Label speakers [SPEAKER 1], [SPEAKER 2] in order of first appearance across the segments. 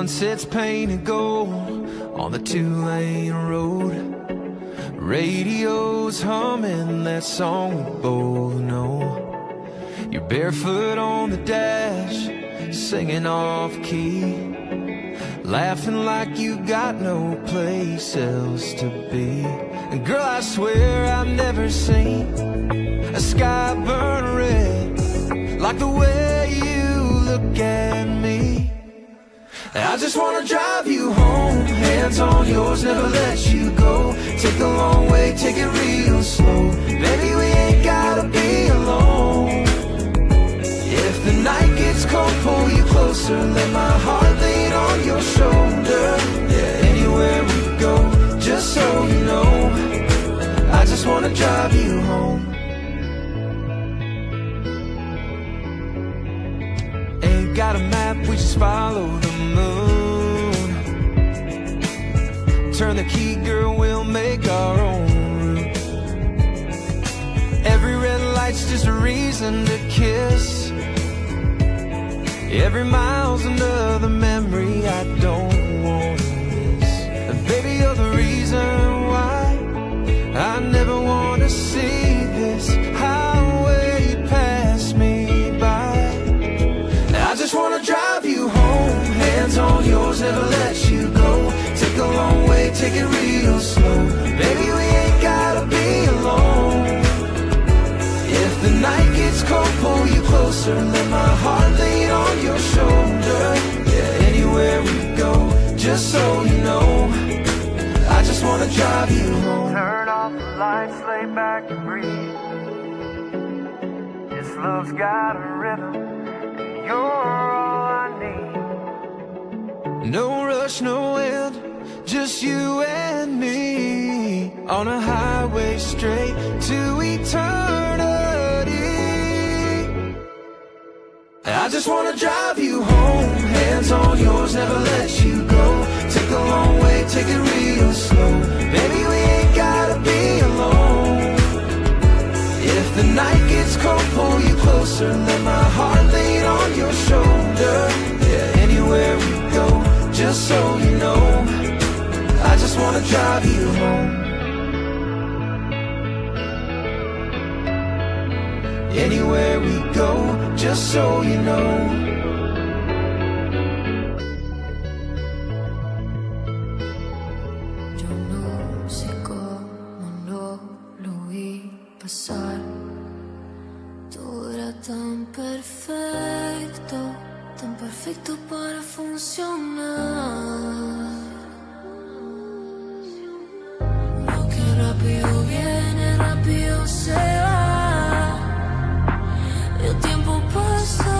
[SPEAKER 1] Sunset's painted gold on the two-lane road. Radio's humming that song we both know. You're barefoot on the dash, singing off key, laughing like you got no place else to be. And girl, I swear I've never seen a sky burn red like the way you look at me. I just wanna drive you home, hands on yours, never let you go. Take a long way, take it real slow. Baby, we ain't gotta be alone. If the night gets cold, pull you closer, let my heart lean on your shoulder. Yeah, anywhere we go, just so you know, I just wanna drive you home. Ain't got a map, we just follow the moon. Turn the key, girl, we'll make our own route. Every red light's just a reason to kiss. Every mile's another memory I don't want to miss. And baby, you're the reason why I never want to see this highway pass me by. I just want to drive you home, hands on yours, never let you go. Take a long way, take it real slow. Baby, we ain't gotta be alone. If the night gets cold, pull you closer, let my heart lean on your shoulder. Yeah, anywhere we go, just so you know, I just wanna drive you home. Turn off the lights, lay back and breathe. This love's got a rhythm, and you're all I need. No rush, no end, just you and me, on a highway straight to eternity. I just wanna drive you home, hands on yours, never let you go. Take a long way, take it real slow. Baby, we ain't gotta be alone. If the night gets cold, pull you closer, let my heart lean on your shoulder. Yeah, anywhere we go, just so you know, I just wanna drive you home. Anywhere we go, just so you know.
[SPEAKER 2] Yo no sé cómo no lo vi pasar. Todo era tan perfecto para funcionar. Lo que rápido viene, rápido se va. El tiempo pasa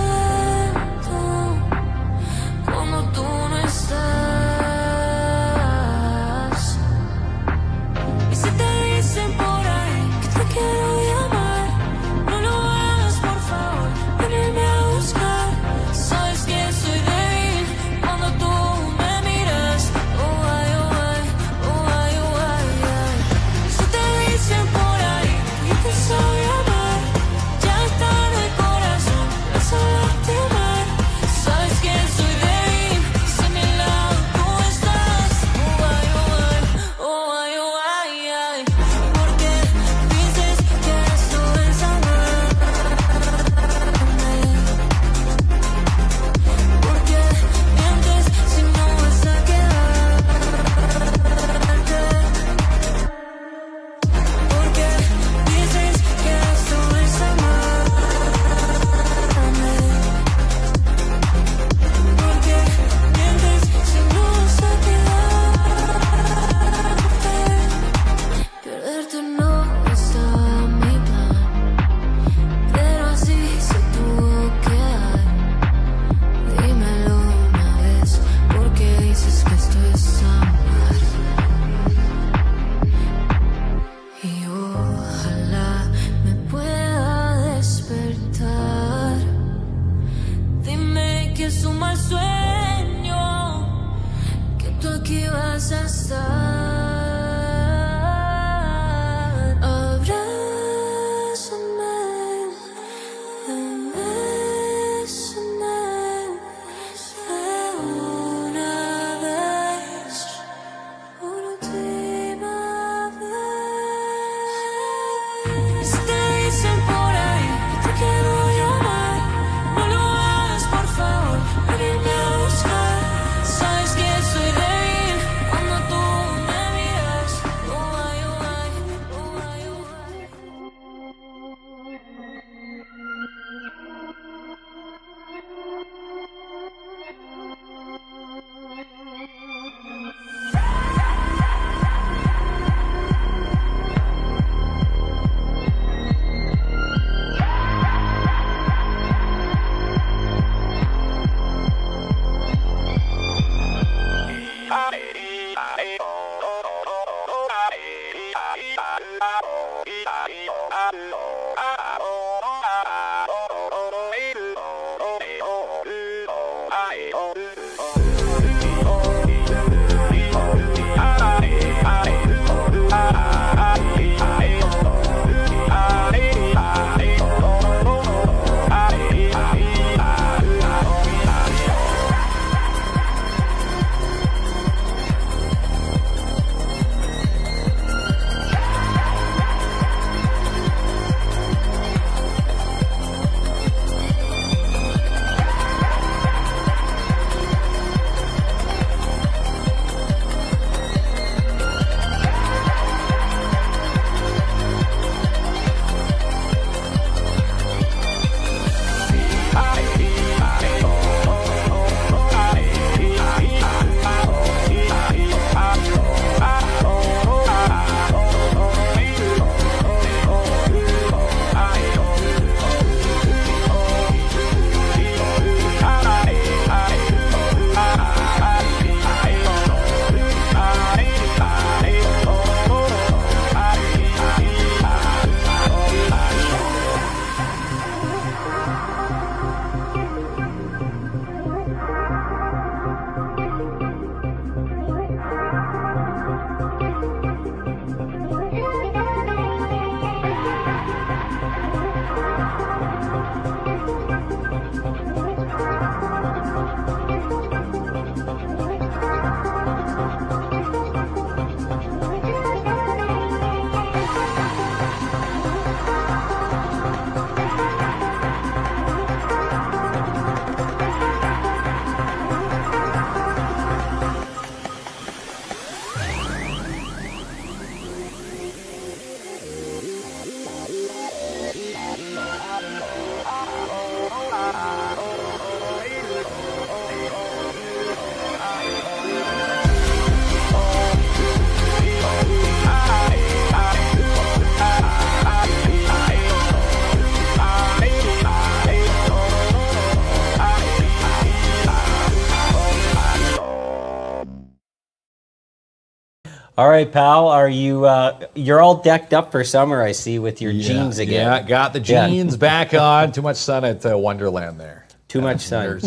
[SPEAKER 3] All right, pal. Are you? You're all decked up for summer, I see, with your jeans again.
[SPEAKER 4] Yeah, got the jeans back on. Too much sun at Wonderland there.
[SPEAKER 3] Too much sun.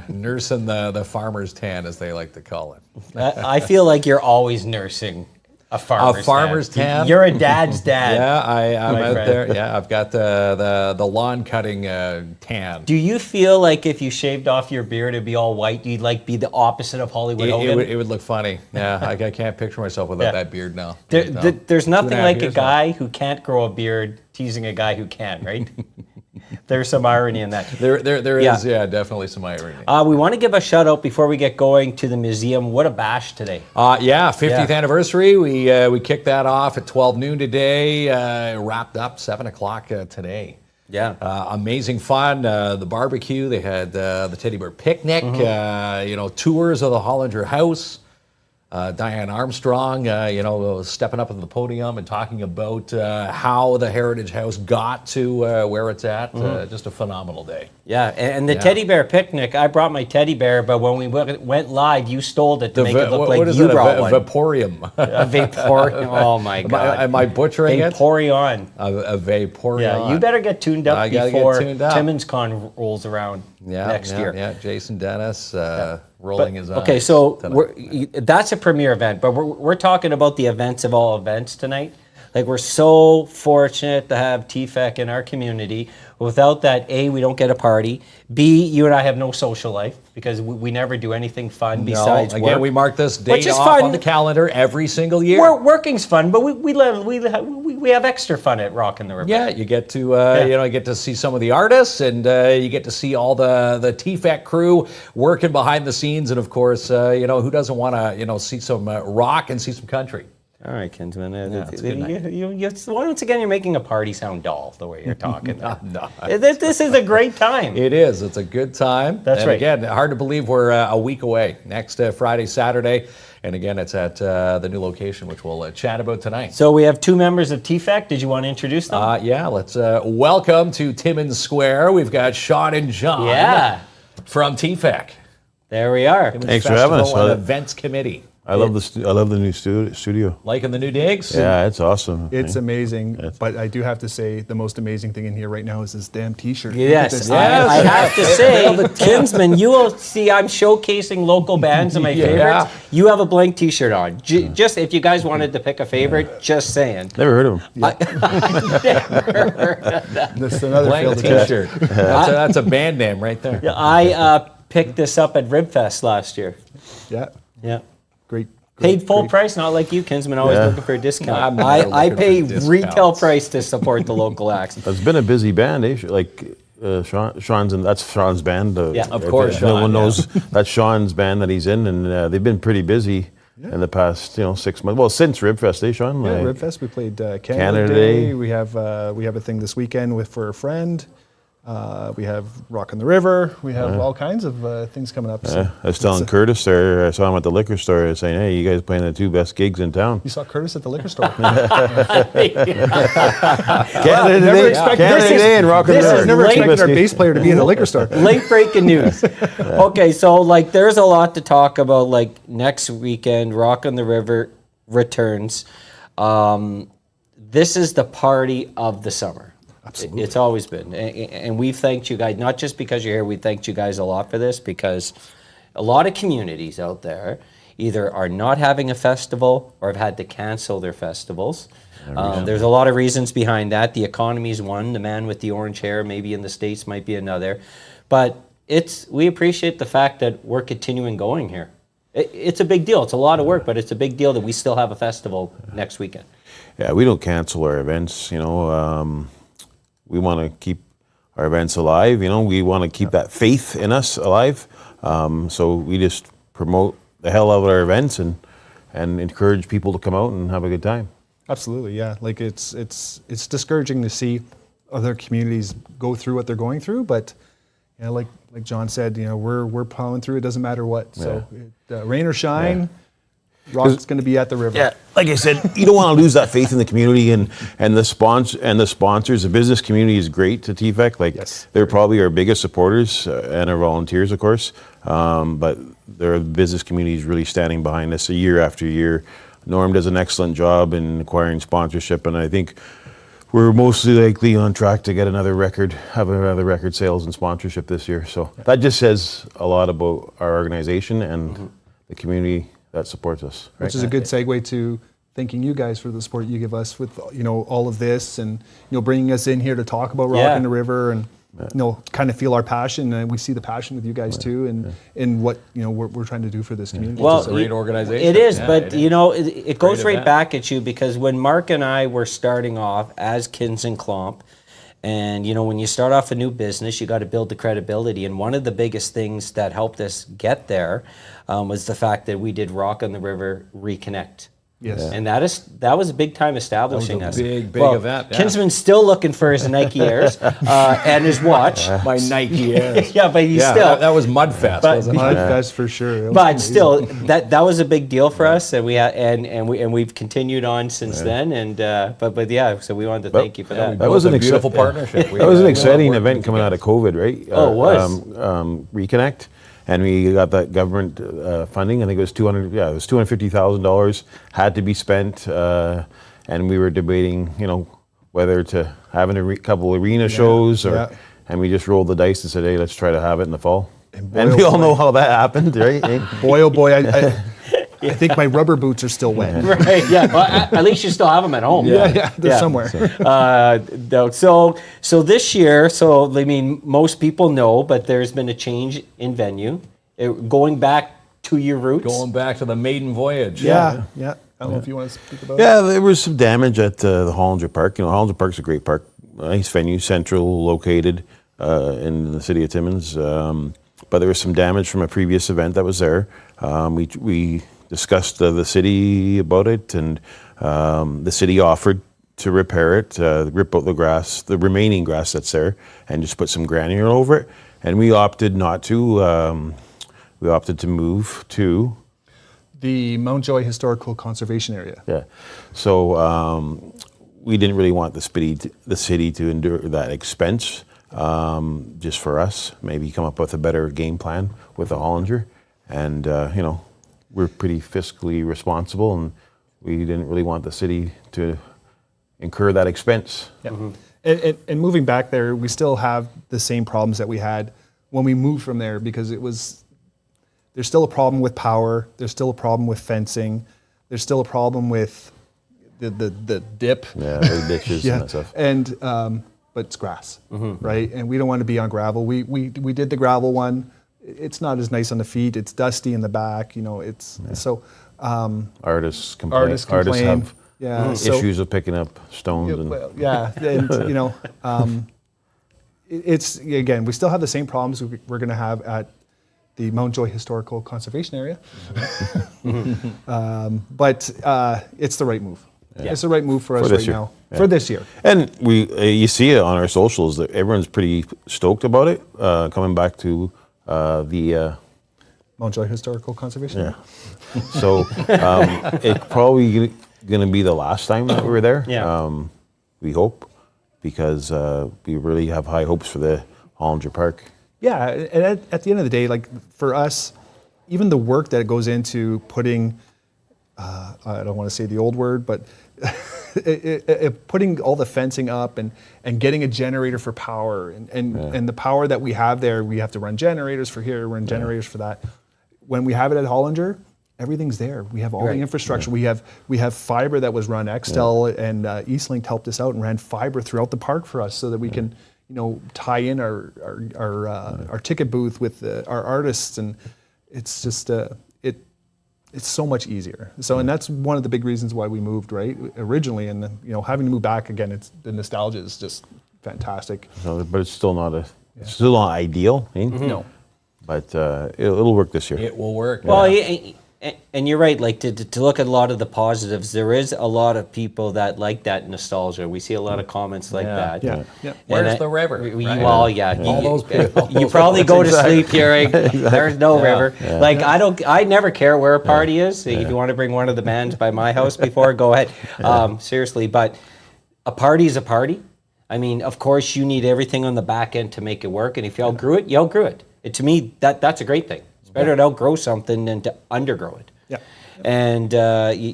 [SPEAKER 4] Nursing the farmer's tan, as they like to call it.
[SPEAKER 3] I feel like you're always nursing a farmer's
[SPEAKER 4] tan.
[SPEAKER 3] You're a dad's dad.
[SPEAKER 4] Yeah, I'm out
[SPEAKER 3] friend.
[SPEAKER 4] there. Yeah, I've got the lawn cutting tan.
[SPEAKER 3] Do you feel like if you shaved off your beard, it'd be all white? You'd like be the opposite of Hollywood Hogan?
[SPEAKER 4] It would look funny. Yeah, I can't picture myself without that beard now.
[SPEAKER 3] There's nothing
[SPEAKER 4] 2.5
[SPEAKER 3] like a
[SPEAKER 4] years now.
[SPEAKER 3] guy who can't grow a beard teasing a guy who can, right? There's some irony in that.
[SPEAKER 4] There is, definitely some irony.
[SPEAKER 3] We want to give a shout out before we get going to the museum. What a bash today.
[SPEAKER 4] 50th anniversary. We kicked that off at 12 noon today. Wrapped up 7 o'clock today.
[SPEAKER 3] Yeah.
[SPEAKER 4] Amazing fun. The barbecue. They had the teddy bear picnic. Tours of the Hollinger House. Diane Armstrong, stepping up at the podium and talking about how the Heritage House got to where it's at. Just a phenomenal day.
[SPEAKER 3] Yeah, and the teddy bear picnic, I brought my teddy bear, but when we went live, you stole it to make it look like you brought one.
[SPEAKER 4] Vaporium.
[SPEAKER 3] A Vaporeon. Oh, my God.
[SPEAKER 4] Am I butchering it?
[SPEAKER 3] Vaporeon.
[SPEAKER 4] A Vaporeon.
[SPEAKER 3] Yeah, you better get tuned up before Timmins Con rolls around next year.
[SPEAKER 4] Yeah, Jason Dennis rolling his eyes.
[SPEAKER 3] Okay, so that's a premier event, but we're talking about the events of all events tonight. Like, we're so fortunate to have TFEC in our community. Without that, A, we don't get a party. B, you and I have no social life because we never do anything fun besides work.
[SPEAKER 4] Again, we mark this date off on the calendar every single year.
[SPEAKER 3] Working's fun, but we have extra fun at Rockin' the River.
[SPEAKER 4] Yeah, you get to you get to see some of the artists, and you get to see all the TFEC crew working behind the scenes, and of course, who doesn't want to see some rock and see some country.
[SPEAKER 3] All right, Kinsman. Once again, you're making a party sound dull the way you're talking.
[SPEAKER 4] No.
[SPEAKER 3] This is a great time.
[SPEAKER 4] It is. It's a good time.
[SPEAKER 3] That's right.
[SPEAKER 4] Again, hard to believe we're a week away. Next Friday, Saturday. And again, it's at the new location, which we'll chat about tonight.
[SPEAKER 3] So we have two members of TFEC. Did you want to introduce them?
[SPEAKER 4] Let's welcome to Timmins Square. We've got Sean and John from TFEC.
[SPEAKER 3] There we are.
[SPEAKER 4] Timmins
[SPEAKER 5] Thanks
[SPEAKER 4] Festival
[SPEAKER 5] for having us.
[SPEAKER 4] and Events Committee.
[SPEAKER 5] I love the new studio.
[SPEAKER 4] Liking the new digs?
[SPEAKER 5] Yeah, it's awesome.
[SPEAKER 6] It's amazing, but I do have to say the most amazing thing in here right now is this damn T-shirt.
[SPEAKER 3] Yes, I have to say, Kinsman, you will see I'm showcasing local bands and my favorites. You have a blank T-shirt on. Just if you guys wanted to pick a favorite, just saying.
[SPEAKER 5] Never heard of him.
[SPEAKER 3] Never heard of that.
[SPEAKER 6] That's another
[SPEAKER 4] Blank T-shirt. That's a band name right there.
[SPEAKER 3] I picked this up at Ribfest last year.
[SPEAKER 6] Yeah. Great.
[SPEAKER 3] Paid full price, not like you, Kinsman, always looking for a discount.
[SPEAKER 4] I'm
[SPEAKER 3] I
[SPEAKER 4] never
[SPEAKER 3] pay
[SPEAKER 4] looking for
[SPEAKER 3] retail
[SPEAKER 4] discounts.
[SPEAKER 3] price to support the local acts.
[SPEAKER 5] It's been a busy band, eh? Sean's in. That's Sean's band.
[SPEAKER 4] Of course,
[SPEAKER 5] no
[SPEAKER 4] Sean,
[SPEAKER 5] one knows that's Sean's band that he's in, and they've been pretty busy in the past 6 months. Well, since Ribfest, eh, Sean?
[SPEAKER 6] Yeah, Ribfest. We played Canada Day. We have a thing this weekend for a friend. We have Rockin' the River. We have all kinds of things coming up. So
[SPEAKER 5] I was telling Curtis there, I saw him at the liquor store, saying, "Hey, you guys playing the two best gigs in town."
[SPEAKER 6] You saw Curtis at the liquor store.
[SPEAKER 5] Canada Day and Rockin' the River.
[SPEAKER 6] Never
[SPEAKER 3] late-
[SPEAKER 6] expected our bass player to be in a liquor store.
[SPEAKER 3] Late breaking news. Okay, so there's a lot to talk about. Next weekend, Rockin' the River returns. This is the party of the summer. Absolutely. It's always been. And we've thanked you guys, not just because you're here, we thanked you guys a lot for this, because a lot of communities out there either are not having a festival or have had to cancel their festivals. There's a lot of reasons behind that. The economy's one. The man with the orange hair, maybe in the States, might be another. But we appreciate the fact that we're continuing going here. It's a big deal. It's a lot of work, but it's a big deal that we still have a festival next weekend.
[SPEAKER 5] Yeah, we don't cancel our events. We want to keep our events alive. We want to keep that faith in us alive. So we just promote the hell out of our events and encourage people to come out and have a good time.
[SPEAKER 6] Absolutely, yeah. It's discouraging to see other communities go through what they're going through, but like John said, we're plowing through. It doesn't matter what. So rain or shine. Rock's going to be at the river.
[SPEAKER 5] Yeah, like I said, you don't want to lose that faith in the community and the sponsors. The business community is great to TFEC. They're probably our biggest supporters and our volunteers, of course. But the business community is really standing behind us year after year. Norm does an excellent job in acquiring sponsorship, and I think we're mostly likely on track to get another record sales and sponsorship this year. So that just says a lot about our organization and the community that supports us.
[SPEAKER 6] Which is a good segue to thanking you guys for the support you give us with, all of this, and, bringing us in here to talk about Rock in the River, and, kind of feel our passion, and we see the passion with you guys too, and in what, we're trying to do for this community.
[SPEAKER 3] Well,
[SPEAKER 4] It's a great organization.
[SPEAKER 3] It is,
[SPEAKER 4] Yeah,
[SPEAKER 3] but
[SPEAKER 4] it is.
[SPEAKER 3] it goes
[SPEAKER 4] Great
[SPEAKER 3] right
[SPEAKER 4] event.
[SPEAKER 3] back at you, because when Mark and I were starting off as KINZ and KLOMP, and when you start off a new business, you got to build the credibility. And one of the biggest things that helped us get there was the fact that we did Rock on the River Reconnect.
[SPEAKER 6] Yes. Yeah.
[SPEAKER 3] And that was a big time establishing us.
[SPEAKER 4] big event, yeah.
[SPEAKER 3] Kinsman's still looking for his Nike Airs and his watch.
[SPEAKER 4] My Nike Airs.
[SPEAKER 3] Yeah, but he's still.
[SPEAKER 4] That was Mudfest,
[SPEAKER 3] But-
[SPEAKER 4] wasn't it?
[SPEAKER 6] Mudfest for sure. It was
[SPEAKER 3] But
[SPEAKER 6] amazing.
[SPEAKER 3] still, that was a big deal for us, and we've continued on since then. And but yeah, so we wanted to thank you for that.
[SPEAKER 5] That was
[SPEAKER 4] a
[SPEAKER 5] an
[SPEAKER 4] beautiful partnership.
[SPEAKER 5] That was an exciting event coming out of COVID, right?
[SPEAKER 3] Oh, it was.
[SPEAKER 5] Reconnect, and we got that government funding. I think it was $250,000 had to be spent, and we were debating, whether to have a couple arena shows or, and we just rolled the dice and said, hey, let's try to have it in the fall. And we all know how that happened, right?
[SPEAKER 6] Boy, oh boy, I think my rubber boots are still wet.
[SPEAKER 3] Right? Yeah. Well, at least you still have them at home.
[SPEAKER 6] Yeah, they're somewhere.
[SPEAKER 3] So this year, most people know, but there's been a change in venue, going back to your roots.
[SPEAKER 4] Going back to the maiden voyage.
[SPEAKER 6] Yeah. I don't know if you want to speak about it.
[SPEAKER 5] Yeah, there was some damage at the Hollinger Park. Hollinger Park's a great park, nice venue, central located in the city of Timmins. But there was some damage from a previous event that was there. We discussed the city about it, and the city offered to repair it, rip out the grass, the remaining grass that's there, and just put some granular over it. And we opted not to. We opted to move to
[SPEAKER 6] The Mount Joy Historical Conservation Area.
[SPEAKER 5] Yeah. So we didn't really want the city to endure that expense just for us. Maybe come up with a better game plan with the Hollinger. And, we're pretty fiscally responsible, and we didn't really want the city to incur that expense.
[SPEAKER 6] Yeah. And moving back there, we still have the same problems that we had when we moved from there, because there's still a problem with power. There's still a problem with fencing. There's still a problem with the dip.
[SPEAKER 5] Yeah, the ditches and that stuff.
[SPEAKER 6] And but it's grass, right? And we don't want to be on gravel. We did the gravel one. It's not as nice on the feet. It's dusty in the back. So
[SPEAKER 5] Artists complain.
[SPEAKER 6] artists complain.
[SPEAKER 5] have
[SPEAKER 6] so-
[SPEAKER 5] issues of picking up stones.
[SPEAKER 6] and it's again, we still have the same problems we're going to have at the Mount Joy Historical Conservation Area, but it's the right move.
[SPEAKER 3] Yeah.
[SPEAKER 6] It's the right move for us
[SPEAKER 5] this
[SPEAKER 6] right
[SPEAKER 5] year.
[SPEAKER 6] now
[SPEAKER 5] Yeah.
[SPEAKER 6] for this year.
[SPEAKER 5] And you see it on our socials that everyone's pretty stoked about it, coming back to the.
[SPEAKER 6] Mount Joy Historical Conservation Area.
[SPEAKER 5] So it's probably going to be the last time that we're there.
[SPEAKER 3] Yeah.
[SPEAKER 5] We hope, because we really have high hopes for the Hollinger Park.
[SPEAKER 6] Yeah, and at the end of the day, like for us, even the work that goes into putting, I don't want to say the old word, but putting all the fencing up and getting a generator for power and the power that we have there, we have to run generators for here, run generators for that. When we have it at Hollinger, everything's there. We have all the infrastructure. We have fiber that was run. Extel and Eastlink helped us out and ran fiber throughout the park for us so that we can, tie in our ticket booth with our artists, and it's just it's so much easier. So, and that's one of the big reasons why we moved originally, and then, having to move back again, the nostalgia is just fantastic.
[SPEAKER 5] So, but it's still not ideal.
[SPEAKER 6] No.
[SPEAKER 5] But it'll work this year.
[SPEAKER 4] It will work.
[SPEAKER 3] Well, and you're right. Like to look at a lot of the positives, there is a lot of people that like that nostalgia. We see a lot of comments like that.
[SPEAKER 6] Yeah. Yeah.
[SPEAKER 4] Where's the river?
[SPEAKER 3] Well,
[SPEAKER 4] All those people.
[SPEAKER 3] You probably go to sleep hearing there's no river. Like I never care where a party is. If you want to bring one of the bands by my house before, go ahead. Seriously, but a party is a party. I mean, of course, you need everything on the back end to make it work. And if you outgrew it, you outgrew it. To me, that's a great thing. It's better to outgrow something than to undergrow it.
[SPEAKER 6] Yeah.
[SPEAKER 3] And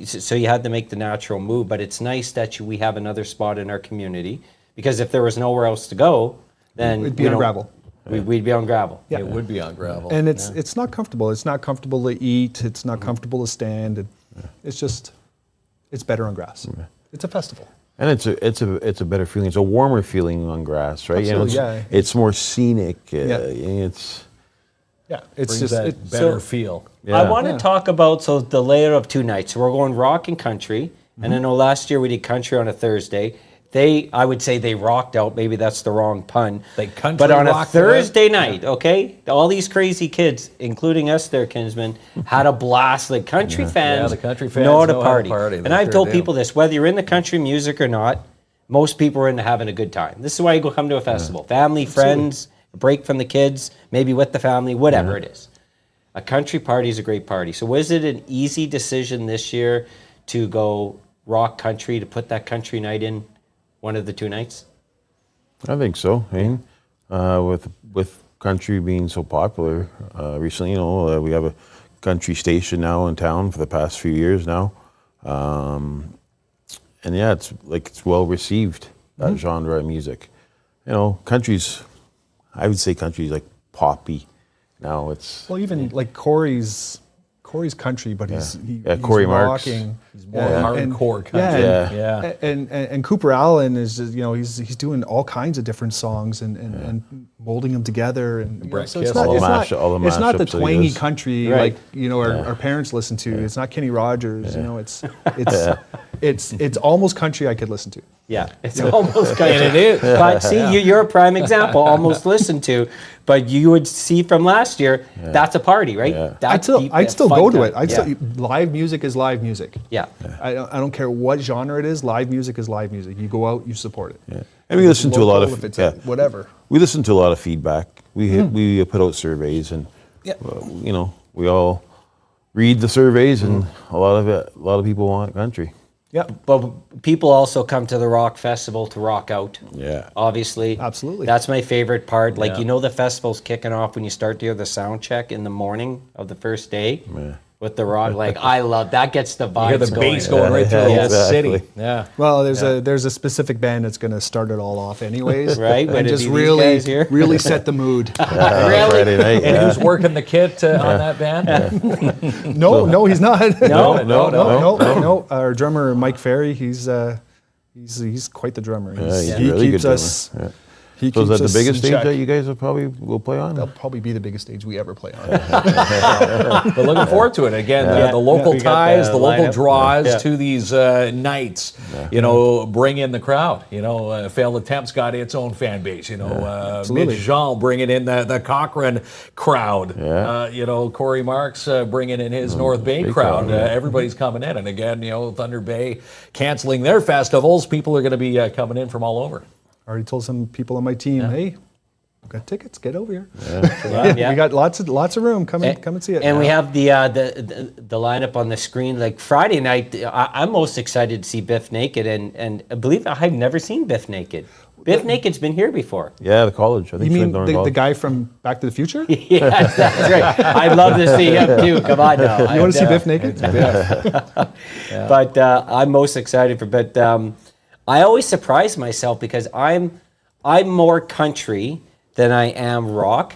[SPEAKER 3] so you had to make the natural move. But it's nice that we have another spot in our community, because if there was nowhere else to go, then
[SPEAKER 6] It'd be on gravel.
[SPEAKER 3] We'd be on gravel.
[SPEAKER 6] Yeah.
[SPEAKER 4] It would be on gravel.
[SPEAKER 6] And it's not comfortable. It's not comfortable to eat. It's not comfortable to stand. It's just, it's better on grass. It's a festival.
[SPEAKER 5] And it's a better feeling. It's a warmer feeling on grass, right?
[SPEAKER 6] Absolutely,
[SPEAKER 5] you know,
[SPEAKER 6] yeah.
[SPEAKER 5] It's more scenic.
[SPEAKER 6] Yeah. It's
[SPEAKER 4] Brings
[SPEAKER 6] just
[SPEAKER 4] that better feel.
[SPEAKER 5] Yeah.
[SPEAKER 3] I want to talk about the layer of 2 nights. So we're going rock and country, and I know last year we did country on a Thursday. I would say they rocked out. Maybe that's the wrong pun.
[SPEAKER 4] They country
[SPEAKER 3] but on a
[SPEAKER 4] rocked
[SPEAKER 3] Thursday night, okay, all these crazy kids, including us, there, Kinsman, had a blast. Like country fans,
[SPEAKER 4] Yeah, the country fans
[SPEAKER 3] know how to
[SPEAKER 4] know how to
[SPEAKER 3] party.
[SPEAKER 4] party.
[SPEAKER 3] And
[SPEAKER 4] They
[SPEAKER 3] I've
[SPEAKER 4] sure
[SPEAKER 3] told
[SPEAKER 4] do.
[SPEAKER 3] people this: whether you're into country music or not, most people are into having a good time. This is why you go come to a festival. Family, friends, a break from the kids, maybe with the family, whatever it is. A country party is a great party. So was it an easy decision this year to go rock country, to put that country night in one of the 2 nights?
[SPEAKER 5] I think so. I mean, with country being so popular recently, you know, we have a country station now in town for the past few years now, and yeah, it's well received, that genre of music. You know, I would say country's like poppy. Now it's
[SPEAKER 6] Well, even like Corey's country, but he's
[SPEAKER 5] Corey Marks.
[SPEAKER 6] rocking.
[SPEAKER 4] He's more hardcore country.
[SPEAKER 6] Yeah, and Cooper Allen is just, he's doing all kinds of different songs and molding them together, and
[SPEAKER 4] Brett
[SPEAKER 6] so it's
[SPEAKER 4] Kiss.
[SPEAKER 6] not
[SPEAKER 5] All the
[SPEAKER 6] it's not,
[SPEAKER 5] all the
[SPEAKER 6] it's not the
[SPEAKER 5] mashups that he
[SPEAKER 6] twangy
[SPEAKER 5] does.
[SPEAKER 6] country
[SPEAKER 3] Right.
[SPEAKER 6] like our parents listen to. It's not Kenny Rogers. It's almost country I could listen to.
[SPEAKER 3] Yeah, it's almost country.
[SPEAKER 4] And it is.
[SPEAKER 3] But see, you're a prime example, almost listened to. But you would see from last year, that's a party, right?
[SPEAKER 5] Yeah.
[SPEAKER 3] That's
[SPEAKER 6] I'd still
[SPEAKER 3] fun
[SPEAKER 6] go to
[SPEAKER 3] time.
[SPEAKER 6] it. I'd still, live music is live music.
[SPEAKER 3] Yeah.
[SPEAKER 6] I don't care what genre it is. Live music is live music. You go out, you support it.
[SPEAKER 5] Yeah. And we listen to a lot
[SPEAKER 6] Local,
[SPEAKER 5] of
[SPEAKER 6] if it's whatever.
[SPEAKER 5] We listen to a lot of feedback. We put out surveys, and you know, we all read the surveys, and a lot of people want country.
[SPEAKER 6] Yeah.
[SPEAKER 3] But people also come to the rock festival to rock out.
[SPEAKER 5] Yeah.
[SPEAKER 3] Obviously.
[SPEAKER 6] Absolutely.
[SPEAKER 3] That's my favorite part. Like,
[SPEAKER 4] Yeah.
[SPEAKER 3] you know, the festival's kicking off when you start to hear the sound check in the morning of the first day with the rock. Like, I love that. Gets the vibes
[SPEAKER 4] You hear the
[SPEAKER 3] going.
[SPEAKER 4] bass going right through the whole
[SPEAKER 5] exactly.
[SPEAKER 4] city. Yeah.
[SPEAKER 6] Well, there's a specific band that's going to start it all off, anyways.
[SPEAKER 3] Right, would
[SPEAKER 6] And
[SPEAKER 3] it
[SPEAKER 6] just
[SPEAKER 3] be these guys here?
[SPEAKER 6] really set the mood.
[SPEAKER 3] Really?
[SPEAKER 5] Friday night.
[SPEAKER 4] And
[SPEAKER 5] yeah.
[SPEAKER 4] who's working the kit on that band?
[SPEAKER 6] No, he's not.
[SPEAKER 3] No?
[SPEAKER 6] No. Our drummer Mike Ferry, he's quite the drummer.
[SPEAKER 5] he's
[SPEAKER 6] He
[SPEAKER 5] really
[SPEAKER 6] keeps
[SPEAKER 5] good
[SPEAKER 6] us.
[SPEAKER 5] drummer.
[SPEAKER 6] He
[SPEAKER 5] So is
[SPEAKER 6] keeps
[SPEAKER 5] that the
[SPEAKER 6] us
[SPEAKER 5] biggest
[SPEAKER 6] in
[SPEAKER 5] stage
[SPEAKER 6] check.
[SPEAKER 5] that you guys will play on?
[SPEAKER 6] That'll probably be the biggest stage we ever play on.
[SPEAKER 4] But looking forward to it. Again, the local
[SPEAKER 3] We got
[SPEAKER 4] ties,
[SPEAKER 3] the
[SPEAKER 4] the local
[SPEAKER 3] lineup.
[SPEAKER 4] draws
[SPEAKER 3] Yeah.
[SPEAKER 4] to these nights, bring in the crowd. Failed Attempts got its own fan base.
[SPEAKER 6] Absolutely.
[SPEAKER 4] Mitch Jean bringing in the Cochrane crowd.
[SPEAKER 5] Yeah.
[SPEAKER 4] Corey Marks bringing in his North Bay
[SPEAKER 5] Bay
[SPEAKER 4] crowd.
[SPEAKER 5] crowd, yeah.
[SPEAKER 4] Everybody's coming in. And again, Thunder Bay canceling their festivals. People are going to be coming in from all over.
[SPEAKER 6] Already told some people on my team, hey, we've got tickets, get over here.
[SPEAKER 3] Yeah.
[SPEAKER 6] We got lots of room. Come and see it.
[SPEAKER 3] And we have the lineup on the screen. Like Friday night, I'm most excited to see Biff Naked, and I believe I've never seen Biff Naked. Biff Naked's been here before.
[SPEAKER 5] Yeah, the college. I think
[SPEAKER 6] You
[SPEAKER 5] she
[SPEAKER 6] mean
[SPEAKER 5] lived on
[SPEAKER 6] the
[SPEAKER 5] college.
[SPEAKER 6] guy from Back to the Future?
[SPEAKER 3] Yes, that's right. I'd love to see him too. Come on now.
[SPEAKER 6] You want to see Biff Naked?
[SPEAKER 3] But I'm most excited for. But I always surprise myself because I'm more country than I am rock.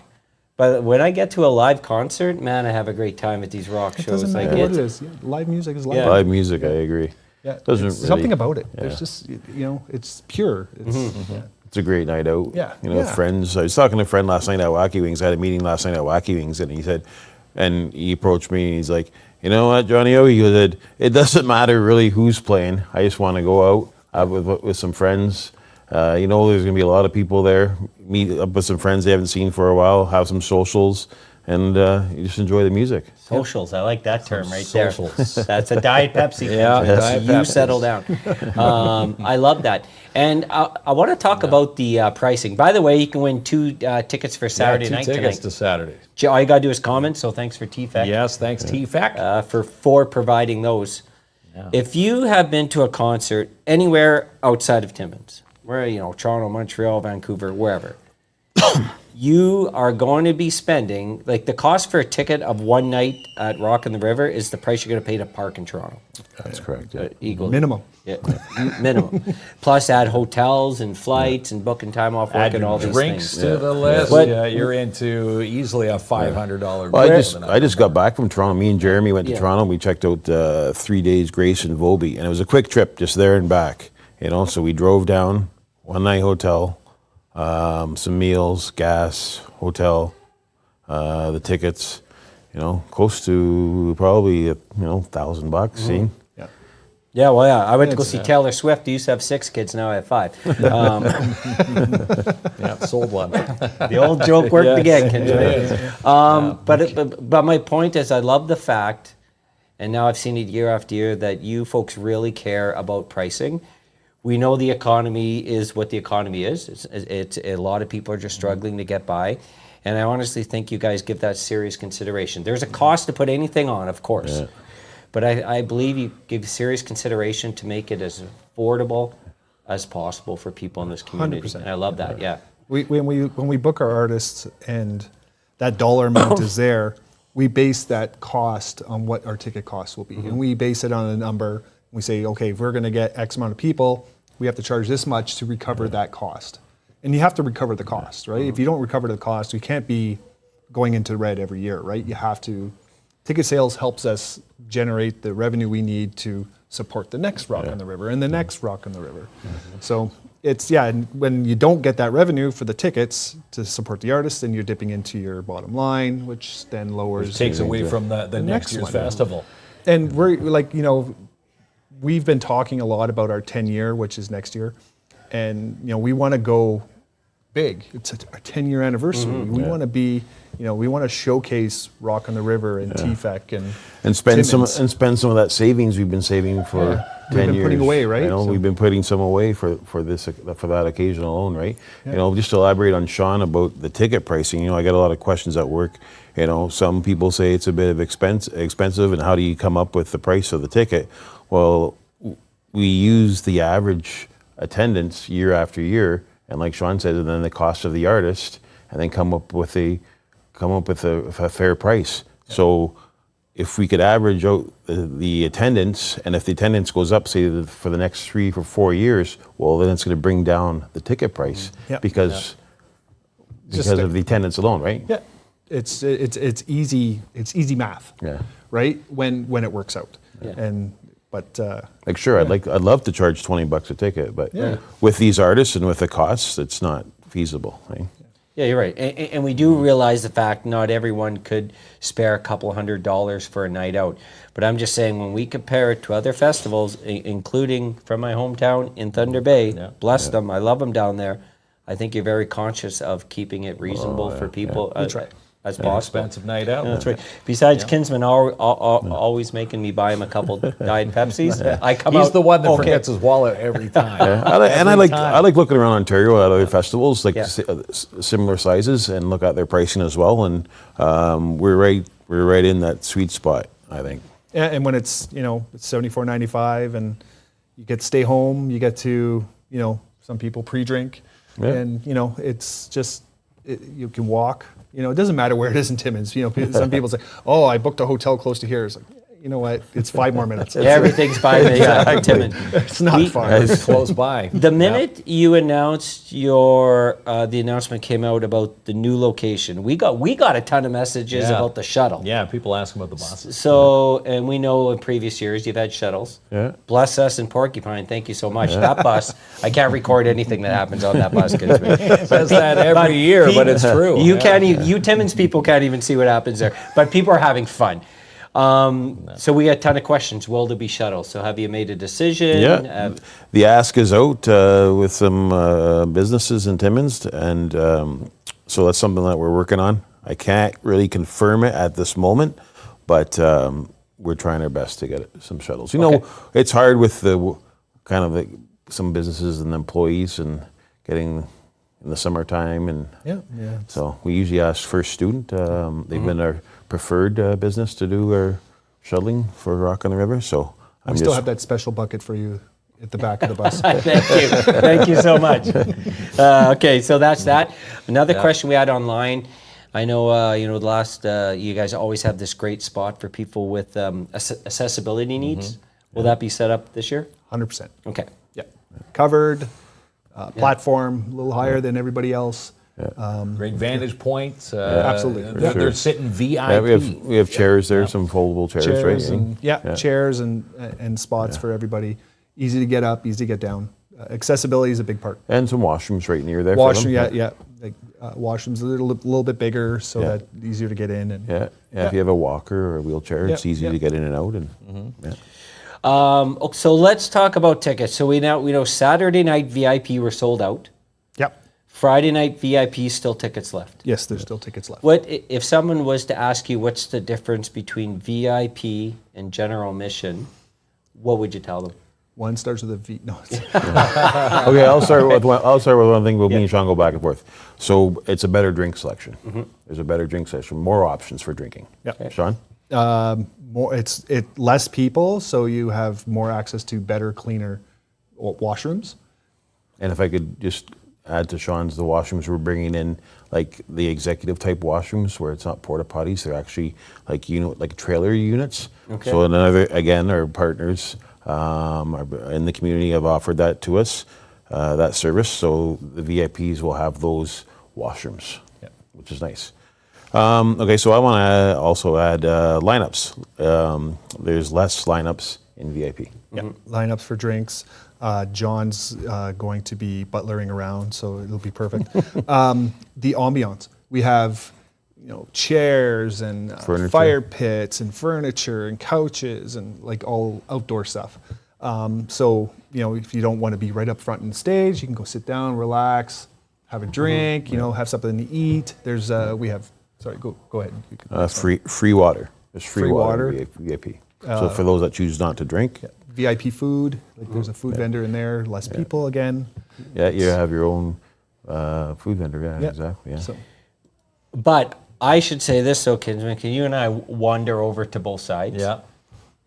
[SPEAKER 3] But when I get to a live concert, man, I have a great time at these rock
[SPEAKER 6] It
[SPEAKER 3] shows.
[SPEAKER 6] doesn't
[SPEAKER 3] Like
[SPEAKER 6] matter what
[SPEAKER 3] it's-
[SPEAKER 6] it is. Yeah, live music is live.
[SPEAKER 3] Yeah.
[SPEAKER 5] Live music, I agree.
[SPEAKER 6] Yeah,
[SPEAKER 5] Doesn't
[SPEAKER 6] it's
[SPEAKER 5] really-
[SPEAKER 6] something about it.
[SPEAKER 5] yeah.
[SPEAKER 6] There's just it's pure. It's
[SPEAKER 5] It's a great night out.
[SPEAKER 6] Yeah,
[SPEAKER 5] You know,
[SPEAKER 6] yeah.
[SPEAKER 5] friends. I was talking to a friend last night at Wacky Wings. I had a meeting last night at Wacky Wings, and he said, and he approached me, and he's like, you know what, Johnny O? He said, it doesn't matter really who's playing. I just want to go out with some friends. There's going to be a lot of people there. Meet up with some friends they haven't seen for a while. Have some socials, and you just enjoy the music.
[SPEAKER 3] Socials, I like that term right there.
[SPEAKER 4] socials.
[SPEAKER 3] That's a Diet Pepsi.
[SPEAKER 4] Yeah,
[SPEAKER 3] Kinsman.
[SPEAKER 4] Diet
[SPEAKER 3] You
[SPEAKER 4] Pepsi.
[SPEAKER 3] settle down. I love that. And I want to talk about the pricing. By the way, you can win 2 tickets for Saturday
[SPEAKER 4] Two
[SPEAKER 3] night
[SPEAKER 4] tickets
[SPEAKER 3] tonight.
[SPEAKER 4] to Saturday.
[SPEAKER 3] All you got to do is comment, so thanks for TFEC.
[SPEAKER 4] Yes, thanks, TFAC.
[SPEAKER 3] For providing those. If you have been to a concert anywhere outside of Timmins, where Toronto, Montreal, Vancouver, wherever, you are going to be spending, like the cost for a ticket of one night at Rock on the River is the price you're going to pay to park in Toronto.
[SPEAKER 5] That's correct. Yeah.
[SPEAKER 3] Equally.
[SPEAKER 6] Minimum.
[SPEAKER 3] Yeah, minimum. Plus add hotels and flights and booking time off work
[SPEAKER 4] Add
[SPEAKER 3] and all
[SPEAKER 4] your
[SPEAKER 3] these
[SPEAKER 4] drinks
[SPEAKER 3] things.
[SPEAKER 4] to the list.
[SPEAKER 3] But-
[SPEAKER 4] Yeah, you're into easily a $500
[SPEAKER 5] Well,
[SPEAKER 4] bill.
[SPEAKER 5] I just got back from Toronto. Me and Jeremy went to
[SPEAKER 3] Yeah.
[SPEAKER 5] Toronto. We checked out 3 days Grace and Volby, and it was a quick trip, just there and back. So we drove down, 1 night hotel, some meals, gas, hotel, the tickets. Close to probably $1,000. See.
[SPEAKER 3] Yeah, well, yeah. I went to go see Taylor Swift. I used to have 6 kids, now I have 5.
[SPEAKER 4] Yeah, sold one.
[SPEAKER 3] The old joke worked again, Kendra. But my point is, I love the fact, and now I've seen it year after year, that you folks really care about pricing. We know the economy is what the economy is. It's a lot of people are just struggling to get by. And I honestly think you guys give that serious consideration. There's a cost to put anything on, of course.
[SPEAKER 5] Yeah.
[SPEAKER 3] But I believe you give serious consideration to make it as affordable as possible for people in this community.
[SPEAKER 6] 100%.
[SPEAKER 3] And I love that, yeah.
[SPEAKER 6] When we book our artists and that dollar amount is there, we base that cost on what our ticket costs will be. And we base it on a number. We say, okay, if we're going to get X amount of people, we have to charge this much to recover that cost. And you have to recover the cost, right? If you don't recover the cost, you can't be going into red every year, right? You have to. Ticket sales helps us generate the revenue we need to support the next Rock on the River and the next Rock on the River. So it's, and when you don't get that revenue for the tickets to support the artists, then you're dipping into your bottom line, which then lowers.
[SPEAKER 4] Which takes away from the next year's
[SPEAKER 6] one.
[SPEAKER 4] festival.
[SPEAKER 6] And we're like, we've been talking a lot about our 10-year, which is next year. And, we want to go big. It's our 10-year anniversary. We want to be, we want to showcase Rock on the River and TFEC
[SPEAKER 5] And spend
[SPEAKER 6] Timmins.
[SPEAKER 5] some of that savings we've been saving for 10
[SPEAKER 6] We've been
[SPEAKER 5] years.
[SPEAKER 6] putting away, right? So-
[SPEAKER 5] We've been putting some away for that occasion alone, right? Just to elaborate on Sean about the ticket pricing. I get a lot of questions at work. Some people say it's a bit of expensive, and how do you come up with the price of the ticket? Well, we use the average attendance year after year, and like Sean said, and then the cost of the artist, and then come up with a fair price. So if we could average out the attendance, and if the attendance goes up, say for the next 3 or 4 years, well, then it's going to bring down the ticket price because of the attendance alone, right?
[SPEAKER 6] Yeah, it's easy math.
[SPEAKER 5] Yeah.
[SPEAKER 6] Right, when it works out.
[SPEAKER 5] Sure, I'd love to charge $20 a ticket, but with these artists and with the costs, it's not feasible, right?
[SPEAKER 3] Yeah, you're right. And we do realize the fact not everyone could spare a couple $100 for a night out. But I'm just saying, when we compare it to other festivals, including from my hometown in Thunder Bay, bless them, I love them down there, I think you're very conscious of keeping it reasonable for people as possible.
[SPEAKER 4] Expensive night out.
[SPEAKER 3] Yeah, that's right. Besides, Kinsman always making me buy him a couple Diet Pepsis. I come
[SPEAKER 4] He's
[SPEAKER 3] out,
[SPEAKER 4] the one that
[SPEAKER 3] okay.
[SPEAKER 4] forgets his wallet every time.
[SPEAKER 5] I like looking around Ontario at other festivals, like
[SPEAKER 3] Yeah.
[SPEAKER 5] similar sizes, and look at their pricing as well. And we're right in that sweet spot, I think.
[SPEAKER 6] And when it's it's $74.95, and you get to stay home, you get to some people pre-drink, and it's just you can walk. It doesn't matter where it is in Timmins. Some people say, "Oh, I booked a hotel close to here." It's like, you know what? It's 5 more minutes.
[SPEAKER 3] Everything's by the Timmins.
[SPEAKER 6] It's not far.
[SPEAKER 4] It's close by.
[SPEAKER 3] The minute you announced the announcement came out about the new location, we got a ton of messages about the shuttle.
[SPEAKER 4] Yeah, people ask about the buses.
[SPEAKER 3] So, and we know in previous years you've had shuttles.
[SPEAKER 5] Yeah.
[SPEAKER 3] Bless us in Porcupine. Thank you so much. That bus, I can't record anything that happens on that bus.
[SPEAKER 4] Says that every year, but it's true.
[SPEAKER 3] You can't even, you Timmins people can't even see what happens there. But people are having fun. So we got a ton of questions. Will there be shuttles? So have you made a decision?
[SPEAKER 5] Yeah, the ask is out with some businesses in Timmins, and so that's something that we're working on. I can't really confirm it at this moment, but we're trying our best to get some shuttles. It's hard with the some businesses and employees and getting in the summertime, and so we usually ask First Student. They've been our preferred business to do our shuttling for Rock on the River. So
[SPEAKER 6] We still have that special bucket for you at the back of the bus.
[SPEAKER 3] Thank you. Thank you so much. Okay, so that's that. Another question we had online. I know, the last, you guys always have this great spot for people with accessibility needs. Will that be set up this year?
[SPEAKER 6] 100%.
[SPEAKER 3] Okay.
[SPEAKER 6] Yeah. Covered, platform, a little higher than everybody else.
[SPEAKER 4] Great vantage points.
[SPEAKER 6] Absolutely.
[SPEAKER 4] They're sitting VIP.
[SPEAKER 5] Yeah, we have chairs there, some foldable chairs,
[SPEAKER 6] Chairs
[SPEAKER 5] right?
[SPEAKER 6] and, chairs and spots for everybody. Easy to get up, easy to get down. Accessibility is a big part.
[SPEAKER 5] And some washrooms right near there.
[SPEAKER 6] Washroom,
[SPEAKER 5] for them.
[SPEAKER 6] yeah. Like, washrooms a little bit bigger, so that easier to get in. And
[SPEAKER 5] Yeah. If you have a walker or a wheelchair, it's easy to get in and out. And
[SPEAKER 3] So let's talk about tickets. So we know Saturday night VIP were sold out.
[SPEAKER 6] Yep.
[SPEAKER 3] Friday night VIP still tickets left.
[SPEAKER 6] Yes, there's still tickets left.
[SPEAKER 3] What if someone was to ask you what's the difference between VIP and general admission? What would you tell them?
[SPEAKER 6] One starts with a V. No.
[SPEAKER 5] Okay, I'll start with one thing. But me and Sean go back and forth. So it's a better drink selection. There's a better drink selection, more options for drinking.
[SPEAKER 6] Yeah.
[SPEAKER 5] Okay. Sean.
[SPEAKER 6] More. It's less people, so you have more access to better, cleaner washrooms.
[SPEAKER 5] And if I could just add to Sean's, the washrooms we're bringing in, like the executive type washrooms where it's not porta potties, they're actually like trailer units.
[SPEAKER 3] Okay.
[SPEAKER 5] So our partners in the community have offered that to us, that service. So the VIPs will have those washrooms, which is nice. Okay, so I want to also add lineups. There's less lineups in VIP.
[SPEAKER 6] Yeah. Lineups for drinks. John's going to be butlering around, so it'll be perfect. The ambiance. We have, chairs and fire pits and furniture and couches and like all outdoor stuff. So, if you don't want to be right up front in the stage, you can go sit down, relax, have a drink, have something to eat. There's we have. Sorry, go ahead. You can,
[SPEAKER 5] Free water. There's free water.
[SPEAKER 6] water.
[SPEAKER 5] VIP. So for those that choose not to drink.
[SPEAKER 6] VIP food. Like there's a food vendor in there. Less people again.
[SPEAKER 5] Yeah, you have your own food vendor. Yeah, exactly. Yeah.
[SPEAKER 6] So,
[SPEAKER 3] But I should say this, though, Kinsman, can you and I wander over to both sides?
[SPEAKER 4] Yeah.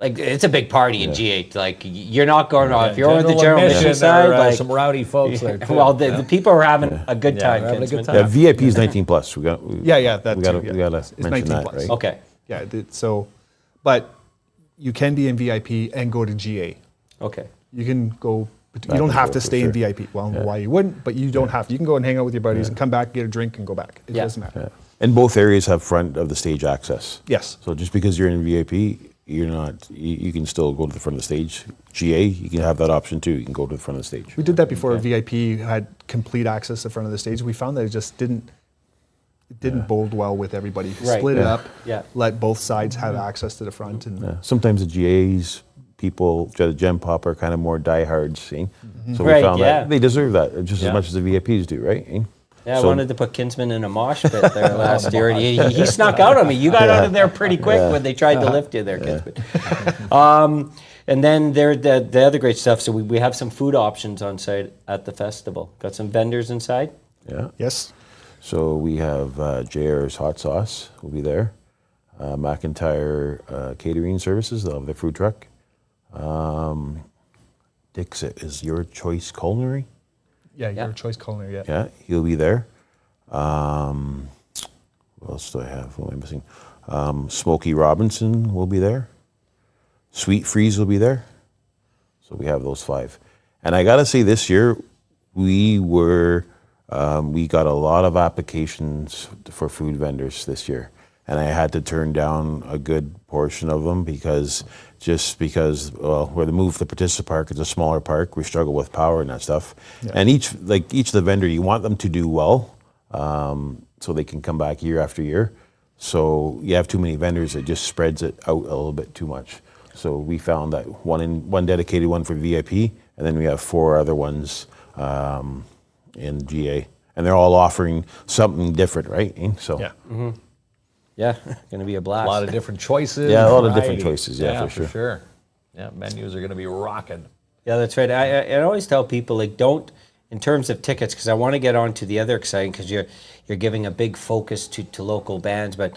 [SPEAKER 3] Like, it's a big party in G8. Like, you're not going off. If you're on the
[SPEAKER 4] General
[SPEAKER 3] general
[SPEAKER 4] admission,
[SPEAKER 3] admission side,
[SPEAKER 4] there are,
[SPEAKER 3] like,
[SPEAKER 4] some rowdy folks there too.
[SPEAKER 3] well, the people are having a good time,
[SPEAKER 4] they're having a good
[SPEAKER 3] Kinsman.
[SPEAKER 4] time.
[SPEAKER 5] Yeah, VIP is 19 plus. We
[SPEAKER 6] that
[SPEAKER 5] gotta
[SPEAKER 6] too.
[SPEAKER 5] mention
[SPEAKER 6] 19
[SPEAKER 5] that,
[SPEAKER 6] plus.
[SPEAKER 5] right?
[SPEAKER 3] Okay.
[SPEAKER 6] Yeah. But you can be in VIP and go to GA.
[SPEAKER 3] Okay.
[SPEAKER 6] You can go. You
[SPEAKER 5] and
[SPEAKER 6] don't have to
[SPEAKER 5] forth,
[SPEAKER 6] stay
[SPEAKER 5] for
[SPEAKER 6] in
[SPEAKER 5] sure.
[SPEAKER 6] VIP. Well, I don't know why you wouldn't, but you don't have to. You can go and hang out with your buddies and come back, get a drink, and go back. It doesn't matter.
[SPEAKER 5] Yeah. And both areas have front of the stage access.
[SPEAKER 6] Yes.
[SPEAKER 5] So just because you're in VIP, you're not. You can still go to the front of the stage. GA, you can have that option too. You can go to the front of the stage.
[SPEAKER 6] We did that before. VIP had complete access to the front of the stage. We found that it just didn't bode well with everybody.
[SPEAKER 3] Right.
[SPEAKER 6] Split it up.
[SPEAKER 3] Yeah.
[SPEAKER 6] Let both sides have access to the front. And
[SPEAKER 5] Yeah. Sometimes the GAs people, the Gen Pop are kind of more diehards. See? So we
[SPEAKER 3] Right,
[SPEAKER 5] found
[SPEAKER 3] yeah.
[SPEAKER 5] that they deserve that just as much as the VIPs do, right?
[SPEAKER 3] Yeah, I
[SPEAKER 5] So-
[SPEAKER 3] wanted to put Kinsman in a mosh pit there last year, and he snuck out on me. You got out of there pretty quick when they tried to lift you there, Kinsman. And then the other great stuff, so we have some food options on site at the festival. Got some vendors inside.
[SPEAKER 5] Yeah.
[SPEAKER 6] yes.
[SPEAKER 5] So we have JR's Hot Sauce will be there. McIntyre Catering Services, they'll have their food truck. Dixit is Your Choice Culinary.
[SPEAKER 6] Yeah.
[SPEAKER 3] Yeah.
[SPEAKER 6] Your choice culinary. Yeah.
[SPEAKER 5] Yeah, he'll be there. What else do I have? What am I missing? Smokey Robinson will be there. Sweet Freeze will be there. So we have those 5. And I got to say, this year we got a lot of applications for food vendors this year. And I had to turn down a good portion of them because where the move to Partissa Park is a smaller park, we struggle with power and that stuff. Yeah. And each of the vendor, you want them to do well, so they can come back year after year. So you have too many vendors, it just spreads it out a little bit too much. So we found that one dedicated one for VIP, and then we have 4 other ones in GA, and they're all offering something different, right? So
[SPEAKER 6] Yeah.
[SPEAKER 3] Yeah, going to be a blast.
[SPEAKER 4] A lot of different choices.
[SPEAKER 5] Yeah, a lot of different
[SPEAKER 4] variety.
[SPEAKER 5] choices, yeah, for sure.
[SPEAKER 4] Yeah, menus are going to be rocking.
[SPEAKER 3] Yeah, that's right. I always tell people, like, don't, in terms of tickets, because I want to get on to the other exciting, because you're giving a big focus to local bands, but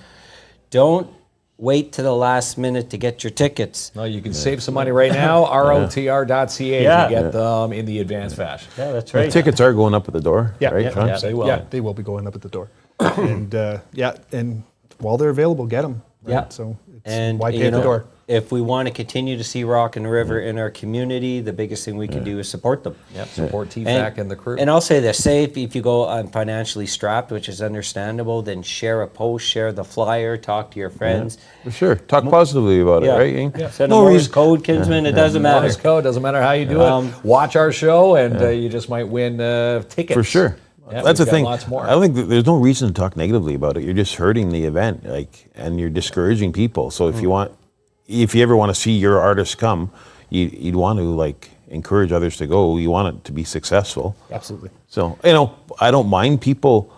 [SPEAKER 3] don't wait to the last minute to get your tickets.
[SPEAKER 4] No, you can save some money right now. ROTR.ca
[SPEAKER 3] Yeah.
[SPEAKER 4] to get them in the advanced fashion.
[SPEAKER 3] Yeah, that's
[SPEAKER 5] The tickets are going up at the door,
[SPEAKER 6] Yeah.
[SPEAKER 5] right,
[SPEAKER 6] Yeah.
[SPEAKER 5] Sean?
[SPEAKER 4] Yeah, they will.
[SPEAKER 6] Yeah, they will be going up at the door. And and while they're available, get them. Right?
[SPEAKER 3] Yeah.
[SPEAKER 6] So it's
[SPEAKER 3] And
[SPEAKER 6] why pay
[SPEAKER 3] you
[SPEAKER 6] at the
[SPEAKER 3] know,
[SPEAKER 6] door?
[SPEAKER 3] if we want to continue to see Rock and River in our community, the biggest thing we can do is support them.
[SPEAKER 4] Yep, support TFAC and the crew.
[SPEAKER 3] And I'll say this, say if you go financially strapped, which is understandable, then share a post, share the flyer, talk to your friends.
[SPEAKER 5] For sure. Talk positively about it, right? Ian?
[SPEAKER 3] Send
[SPEAKER 5] No
[SPEAKER 3] a Morse
[SPEAKER 5] reason.
[SPEAKER 3] code, Kinsman, it doesn't matter.
[SPEAKER 4] Morse code, doesn't matter how you do it. Watch our show, and you just might win tickets.
[SPEAKER 5] For sure.
[SPEAKER 4] Yeah,
[SPEAKER 5] That's the
[SPEAKER 4] we've got
[SPEAKER 5] thing.
[SPEAKER 4] lots more.
[SPEAKER 5] I don't think there's no reason to talk negatively about it. You're just hurting the event, and you're discouraging people. So if you ever want to see your artist come, you'd want to encourage others to go. You want it to be successful.
[SPEAKER 6] Absolutely.
[SPEAKER 5] So I don't mind people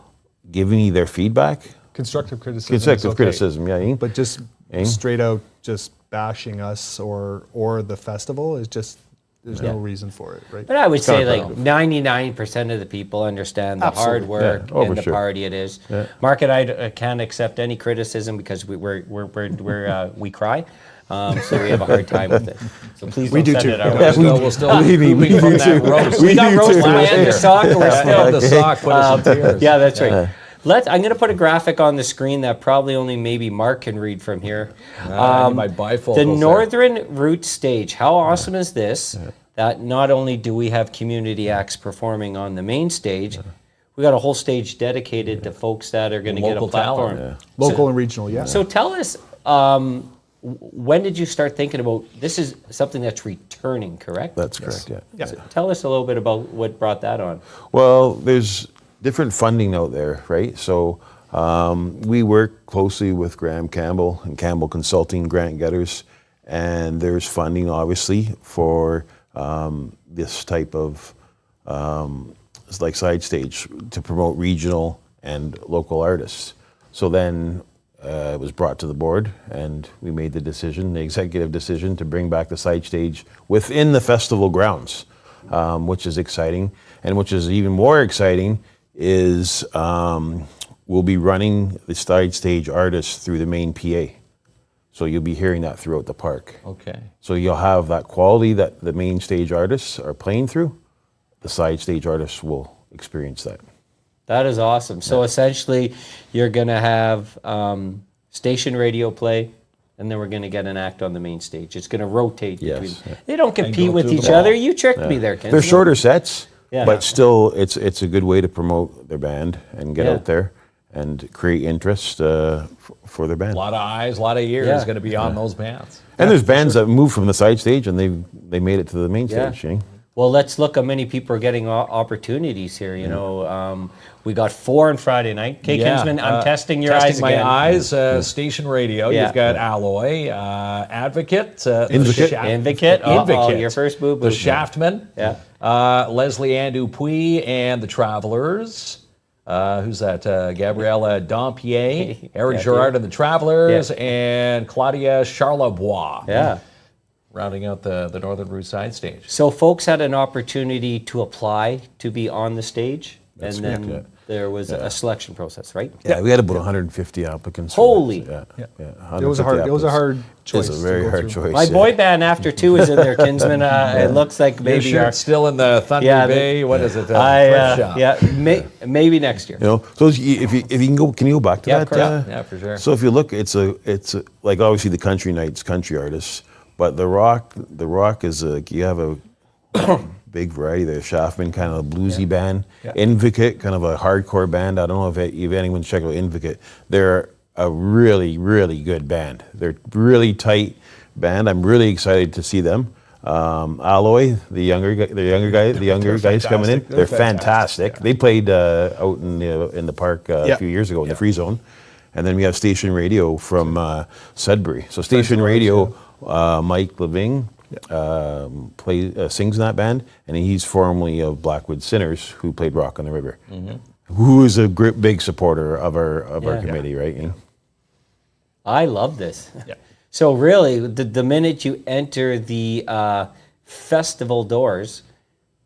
[SPEAKER 5] giving me their feedback.
[SPEAKER 6] Constructive criticism.
[SPEAKER 5] Constructive
[SPEAKER 6] is okay.
[SPEAKER 5] criticism, yeah. Ian?
[SPEAKER 6] But just straight out just bashing us or the festival is just there's no reason for it, right?
[SPEAKER 3] But I would say
[SPEAKER 5] kinda
[SPEAKER 3] 99% of the people understand the hard
[SPEAKER 6] Absolutely.
[SPEAKER 3] work
[SPEAKER 5] Yeah. Oh,
[SPEAKER 3] and
[SPEAKER 5] for
[SPEAKER 3] the
[SPEAKER 5] sure.
[SPEAKER 3] party it is. Mark and I can't accept any criticism because we cry. So we have a hard time with it. So please don't
[SPEAKER 6] do
[SPEAKER 3] send
[SPEAKER 6] too.
[SPEAKER 3] it our way.
[SPEAKER 5] Yeah,
[SPEAKER 4] We'll still pooping from that roast.
[SPEAKER 3] We got
[SPEAKER 5] do
[SPEAKER 3] roast
[SPEAKER 5] too.
[SPEAKER 3] and the sock. We're still
[SPEAKER 4] And the sock put us in tears.
[SPEAKER 3] Yeah, that's right. I'm going to put a graphic on the screen that probably only maybe Mark can read from here.
[SPEAKER 4] I need my bifocals
[SPEAKER 3] The
[SPEAKER 4] there.
[SPEAKER 3] Northern Route Stage. How awesome is this? That not only do we have community acts performing on the main stage, we got a whole stage dedicated to folks that are going to get a
[SPEAKER 4] Local
[SPEAKER 3] platform.
[SPEAKER 4] talent.
[SPEAKER 6] Local and regional, yeah.
[SPEAKER 3] So tell us, when did you start thinking about this is something that's returning, correct?
[SPEAKER 5] That's correct, yeah.
[SPEAKER 3] So tell us a little bit about what brought that on.
[SPEAKER 5] Well, there's different funding out there, right? So we work closely with Graham Campbell and Campbell Consulting grant getters, and there's funding obviously for this type of side stage to promote regional and local artists. So then it was brought to the board, and we made the executive decision, to bring back the side stage within the festival grounds, which is exciting. And which is even more exciting is we'll be running the side stage artists through the main PA. So you'll be hearing that throughout the park.
[SPEAKER 4] Okay.
[SPEAKER 5] So you'll have that quality that the main stage artists are playing through. The side stage artists will experience that.
[SPEAKER 3] That is awesome. So essentially, you're going to have station radio play, and then we're going to get an act on the main stage. It's going to rotate
[SPEAKER 5] Yes,
[SPEAKER 3] between.
[SPEAKER 5] yeah.
[SPEAKER 3] They don't compete
[SPEAKER 4] go
[SPEAKER 3] with
[SPEAKER 4] through
[SPEAKER 3] each
[SPEAKER 4] the
[SPEAKER 3] other.
[SPEAKER 4] ball.
[SPEAKER 3] You tricked me there, Ken.
[SPEAKER 5] They're shorter sets,
[SPEAKER 3] Yeah.
[SPEAKER 5] but still, it's a good way to promote their band and get
[SPEAKER 3] Yeah.
[SPEAKER 5] out there and create interest for their band.
[SPEAKER 4] A lot of eyes, a lot of ears
[SPEAKER 3] Yeah.
[SPEAKER 4] going to be on those bands.
[SPEAKER 5] And there's bands that move from the side stage and they made it to the main
[SPEAKER 3] Yeah.
[SPEAKER 5] stage. Eh?
[SPEAKER 3] Well, let's look how many people are getting opportunities here. You know, we got 4 on Friday night. Okay, Kinsman, I'm testing your
[SPEAKER 4] testing
[SPEAKER 3] eyes
[SPEAKER 4] my
[SPEAKER 3] again.
[SPEAKER 4] eyes. Station radio.
[SPEAKER 3] Yeah.
[SPEAKER 4] You've got Alloy, Advocate,
[SPEAKER 5] Invocate.
[SPEAKER 3] Invocate. Your first boo-boo.
[SPEAKER 4] the Shaftmen,
[SPEAKER 3] Yeah.
[SPEAKER 4] Leslie Ann Dupuis, and the Travelers. Who's that? Gabriella Dampier, Eric
[SPEAKER 3] Yeah,
[SPEAKER 4] Girard and the Travelers,
[SPEAKER 3] Yeah.
[SPEAKER 4] and Claudia Charlebois.
[SPEAKER 3] Yeah.
[SPEAKER 4] Rounding out the Northern Route side stage.
[SPEAKER 3] So folks had an opportunity to apply to be on the stage, and then
[SPEAKER 5] correct,
[SPEAKER 3] there was a selection process, right?
[SPEAKER 5] Yeah, we had about 150 applicants.
[SPEAKER 3] Holy.
[SPEAKER 5] Yeah.
[SPEAKER 6] It was a
[SPEAKER 5] 150
[SPEAKER 6] hard
[SPEAKER 5] applicants.
[SPEAKER 6] choice.
[SPEAKER 5] It was a
[SPEAKER 6] to
[SPEAKER 5] very
[SPEAKER 6] go
[SPEAKER 5] hard
[SPEAKER 6] through.
[SPEAKER 5] choice.
[SPEAKER 3] My
[SPEAKER 5] yeah.
[SPEAKER 3] boy band after 2 is in there, Kinsman. It looks like
[SPEAKER 4] Your
[SPEAKER 3] maybe our,
[SPEAKER 4] shirt's still in the Thunder
[SPEAKER 3] Yeah,
[SPEAKER 4] Bay. What is it? thrift shop.
[SPEAKER 3] maybe next year.
[SPEAKER 5] You know, so if you can go, can you go back to
[SPEAKER 3] Yeah,
[SPEAKER 5] that?
[SPEAKER 3] of course.
[SPEAKER 4] Yeah, for sure.
[SPEAKER 5] So if you look, it's like obviously the country nights, country artists, but the rock is you have a big variety there. Shaftman, kind of a bluesy band.
[SPEAKER 6] Yeah.
[SPEAKER 5] Invocate, kind of a hardcore band. I don't know if anyone's checked out Invocate. They're a really, really good band. They're really tight band. I'm really excited to see them. Alloy, the younger guys coming in,
[SPEAKER 6] fantastic.
[SPEAKER 5] they're fantastic. They played out in the park a few years ago in the Free Zone, and then we have Station Radio from Sudbury. So Station Radio, Mike Leving sings in that band, and he's formerly of Blackwood Sinners, who played Rock on the River. Who is a big supporter of our committee, right? You know?
[SPEAKER 3] I love this.
[SPEAKER 6] Yeah.
[SPEAKER 3] So really, the minute you enter the festival doors,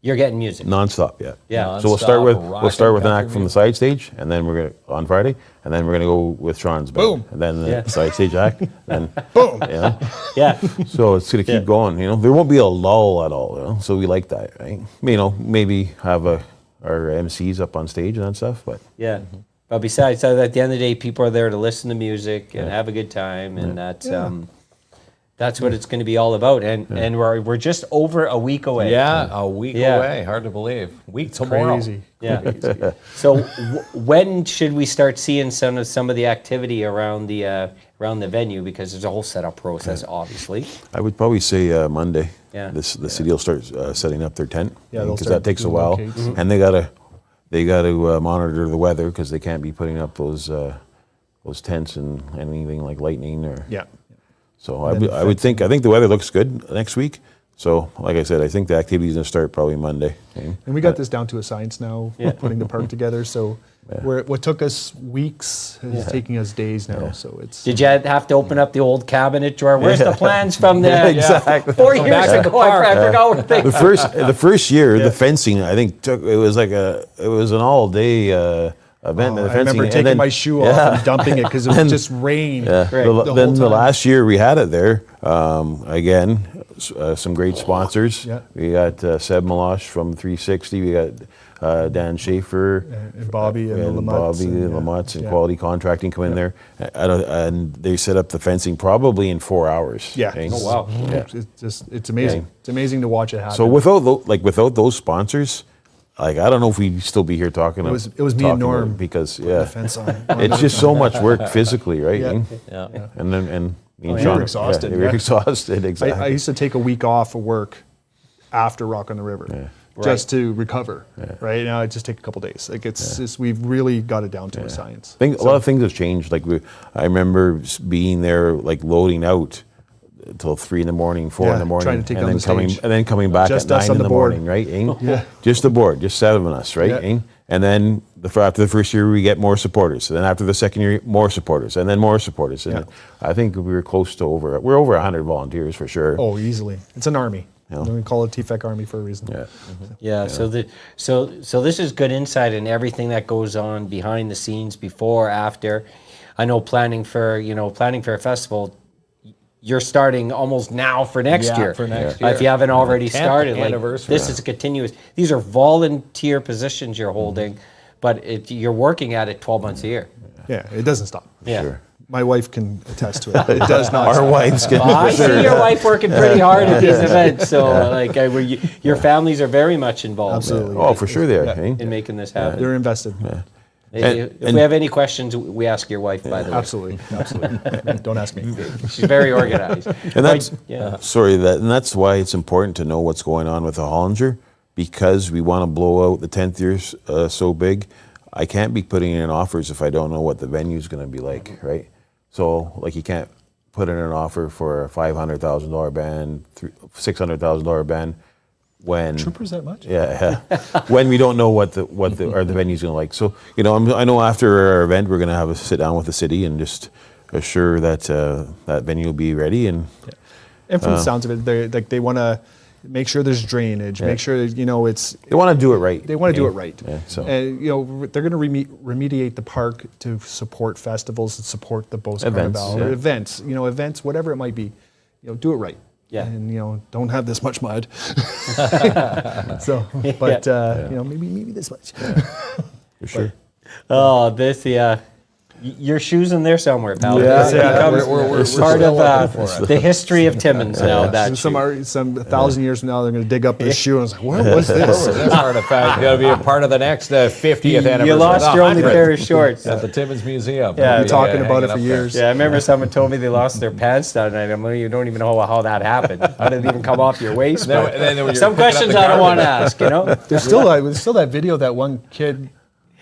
[SPEAKER 3] You're getting music.
[SPEAKER 5] nonstop. Yeah.
[SPEAKER 3] Yeah.
[SPEAKER 5] So we'll start
[SPEAKER 4] Nonstop
[SPEAKER 5] with
[SPEAKER 4] rock
[SPEAKER 5] an
[SPEAKER 4] and
[SPEAKER 5] act from the side stage, and then we're gonna on Friday, and then we're gonna go with Sean's band,
[SPEAKER 6] Boom.
[SPEAKER 5] and then the
[SPEAKER 3] Yeah.
[SPEAKER 5] side stage act, and
[SPEAKER 6] Boom.
[SPEAKER 5] yeah.
[SPEAKER 3] Yeah.
[SPEAKER 5] So it's gonna keep going. There won't be a lull at all. So we like that, right? Maybe have our MCs up on stage and that stuff, but
[SPEAKER 3] Yeah. But besides that, at the end of the day, people are there to listen to music and have a good time, and that's what it's going to be all about. And we're just over a week away.
[SPEAKER 4] Yeah, a week
[SPEAKER 3] Yeah.
[SPEAKER 4] away. Hard to believe. Week tomorrow.
[SPEAKER 6] Crazy.
[SPEAKER 3] Yeah. So when should we start seeing some of the activity around the venue? Because there's a whole setup process, obviously.
[SPEAKER 5] I would probably say Monday.
[SPEAKER 3] Yeah.
[SPEAKER 5] The city will start setting up their tent.
[SPEAKER 6] Yeah, they'll
[SPEAKER 5] because
[SPEAKER 6] start
[SPEAKER 5] that takes a
[SPEAKER 6] doing
[SPEAKER 5] while,
[SPEAKER 6] locates.
[SPEAKER 5] and they gotta monitor the weather because they can't be putting up those tents and anything like lightning or.
[SPEAKER 6] Yeah.
[SPEAKER 5] So
[SPEAKER 6] And then
[SPEAKER 5] I think the weather looks good next week. So like I said, I think the activity is gonna start probably Monday. Okay?
[SPEAKER 6] And we got this down to a science now, putting the park together. So what took us weeks is taking us days now. So it's.
[SPEAKER 3] Did you have to open up the old cabinet drawer? Where's the plans from the
[SPEAKER 5] Exactly.
[SPEAKER 3] 4 years
[SPEAKER 4] back to the
[SPEAKER 3] ago? I forgot what they.
[SPEAKER 5] The first year, the fencing I think it was an all day event.
[SPEAKER 6] Oh,
[SPEAKER 5] the
[SPEAKER 6] I
[SPEAKER 5] fencing,
[SPEAKER 6] remember
[SPEAKER 5] and
[SPEAKER 6] taking
[SPEAKER 5] then-
[SPEAKER 6] my shoe off and dumping it because it was just rain.
[SPEAKER 3] Right.
[SPEAKER 5] Then
[SPEAKER 6] whole
[SPEAKER 5] the
[SPEAKER 6] time.
[SPEAKER 5] last year we had it there, again, some great sponsors.
[SPEAKER 6] Yeah.
[SPEAKER 5] We got Seb Malosh from 360. We got Dan Schaefer.
[SPEAKER 6] And Bobby and the Lamutts
[SPEAKER 5] Bobby
[SPEAKER 6] and,
[SPEAKER 5] and
[SPEAKER 6] yeah.
[SPEAKER 5] Lamutts and
[SPEAKER 6] Yeah.
[SPEAKER 5] Quality Contracting come in there. And they set up the fencing probably in 4 hours.
[SPEAKER 6] Yeah.
[SPEAKER 5] okay?
[SPEAKER 3] Oh, wow.
[SPEAKER 5] Yeah.
[SPEAKER 6] It's amazing.
[SPEAKER 5] Yeah.
[SPEAKER 6] It's amazing to watch it happen.
[SPEAKER 5] So without those sponsors, I don't know if we'd still be here talking.
[SPEAKER 6] It was me and
[SPEAKER 5] talking about
[SPEAKER 6] Norm
[SPEAKER 5] it because
[SPEAKER 6] the fence on.
[SPEAKER 5] it's just so much work physically, right?
[SPEAKER 6] Yeah.
[SPEAKER 4] Yeah.
[SPEAKER 5] And then me and
[SPEAKER 6] you
[SPEAKER 5] Sean,
[SPEAKER 6] were exhausted,
[SPEAKER 5] Yeah, we were
[SPEAKER 6] yeah.
[SPEAKER 5] exhausted. Exactly.
[SPEAKER 6] I used to take a week off of work after Rock on the River just to recover. Right now, I just take a couple days. Like it's we've really got it down to a science.
[SPEAKER 5] A lot of things have changed. Like I remember being there, like loading out till 3 in the morning, 4 in
[SPEAKER 6] Yeah,
[SPEAKER 5] the morning,
[SPEAKER 6] trying to take
[SPEAKER 5] and
[SPEAKER 6] down
[SPEAKER 5] then
[SPEAKER 6] the
[SPEAKER 5] coming
[SPEAKER 6] stage.
[SPEAKER 5] and then coming back
[SPEAKER 6] Just
[SPEAKER 5] at
[SPEAKER 6] us
[SPEAKER 5] 9
[SPEAKER 6] on
[SPEAKER 5] in
[SPEAKER 6] the
[SPEAKER 5] the
[SPEAKER 6] board.
[SPEAKER 5] morning, right? Eh?
[SPEAKER 6] Yeah.
[SPEAKER 5] Just the board, just 7 of us, right?
[SPEAKER 6] Yeah.
[SPEAKER 5] Eh? And then after the first year, we get more supporters. And then after the second year, more supporters, and then more supporters. And
[SPEAKER 6] Yeah.
[SPEAKER 5] I think we were close to over 100 volunteers for sure.
[SPEAKER 6] Oh, easily. It's an army.
[SPEAKER 5] Yeah.
[SPEAKER 6] We call it TFEC Army for a reason.
[SPEAKER 5] Yeah.
[SPEAKER 3] Yeah, so this is good insight in everything that goes on behind the scenes, before, after. I know planning for a festival, you're starting almost now for next
[SPEAKER 4] Yeah,
[SPEAKER 3] year.
[SPEAKER 4] for next
[SPEAKER 3] If you
[SPEAKER 4] year.
[SPEAKER 3] haven't already
[SPEAKER 4] 10th
[SPEAKER 3] started, like
[SPEAKER 4] anniversary.
[SPEAKER 3] this is continuous. These are volunteer positions you're holding, but you're working at it 12 months a year.
[SPEAKER 6] Yeah, it doesn't stop.
[SPEAKER 3] Yeah.
[SPEAKER 5] Sure.
[SPEAKER 6] My wife can attest to it. It does not
[SPEAKER 5] Our
[SPEAKER 6] stop.
[SPEAKER 5] wives get
[SPEAKER 3] Well, I see your wife working pretty hard at these events, so your families are very much involved.
[SPEAKER 6] Absolutely.
[SPEAKER 5] Oh, for sure they are.
[SPEAKER 6] Yeah.
[SPEAKER 5] eh?
[SPEAKER 3] In making this happen.
[SPEAKER 6] They're invested.
[SPEAKER 3] If we have any questions, we ask your wife, by the way.
[SPEAKER 6] Absolutely. Absolutely. Don't ask me.
[SPEAKER 3] She's very organized.
[SPEAKER 5] And that's
[SPEAKER 3] yeah.
[SPEAKER 5] and that's why it's important to know what's going on with the Hollinger, because we want to blow out the 10th year so big. I can't be putting in offers if I don't know what the venue's going to be like, right? So like you can't put in an offer for a $500,000 band, $600,000 band when
[SPEAKER 6] Troopers that much?
[SPEAKER 5] yeah, when we don't know what the venue's going to like. So I know after our event we're going to have a sit down with the city and just assure that that venue will be ready and.
[SPEAKER 6] And from the sounds of it, they want to make sure there's drainage, make sure it's.
[SPEAKER 5] They want to do it right.
[SPEAKER 6] They want to do it right.
[SPEAKER 5] Yeah, so.
[SPEAKER 6] And they're going to remediate the park to support festivals and support the Beauce
[SPEAKER 5] Events,
[SPEAKER 6] Carnival
[SPEAKER 5] yeah.
[SPEAKER 6] or events. Events, whatever it might be. Do it right.
[SPEAKER 3] Yeah.
[SPEAKER 6] And don't have this much mud. So, but maybe this much.
[SPEAKER 5] For sure.
[SPEAKER 3] Oh, your shoes in there somewhere, pal.
[SPEAKER 5] Yeah.
[SPEAKER 3] This
[SPEAKER 6] Yeah,
[SPEAKER 3] becomes
[SPEAKER 4] we're
[SPEAKER 3] part
[SPEAKER 4] still
[SPEAKER 3] of
[SPEAKER 4] looking for it.
[SPEAKER 3] the history of Timmins now. That
[SPEAKER 6] And
[SPEAKER 3] shoe.
[SPEAKER 6] some 1,000 years from now, they're going to dig up this shoe and it's like, what was this?
[SPEAKER 4] This artifact going to be a part of the next 50th anniversary.
[SPEAKER 3] You lost your only pair of shorts.
[SPEAKER 4] at the Timmins Museum.
[SPEAKER 3] Yeah,
[SPEAKER 6] We've been talking
[SPEAKER 4] Yeah,
[SPEAKER 6] about
[SPEAKER 4] hanging
[SPEAKER 6] it for
[SPEAKER 4] up there.
[SPEAKER 6] years.
[SPEAKER 3] Yeah, I remember someone told me they lost their pants that night. I'm like, you don't even know how that happened. How did it even come off your waist?
[SPEAKER 4] Then-
[SPEAKER 3] But
[SPEAKER 4] then when you're
[SPEAKER 3] some
[SPEAKER 4] picking up
[SPEAKER 3] questions
[SPEAKER 4] the
[SPEAKER 3] I don't want to
[SPEAKER 4] garbage.
[SPEAKER 3] ask.
[SPEAKER 6] There's still that video that one kid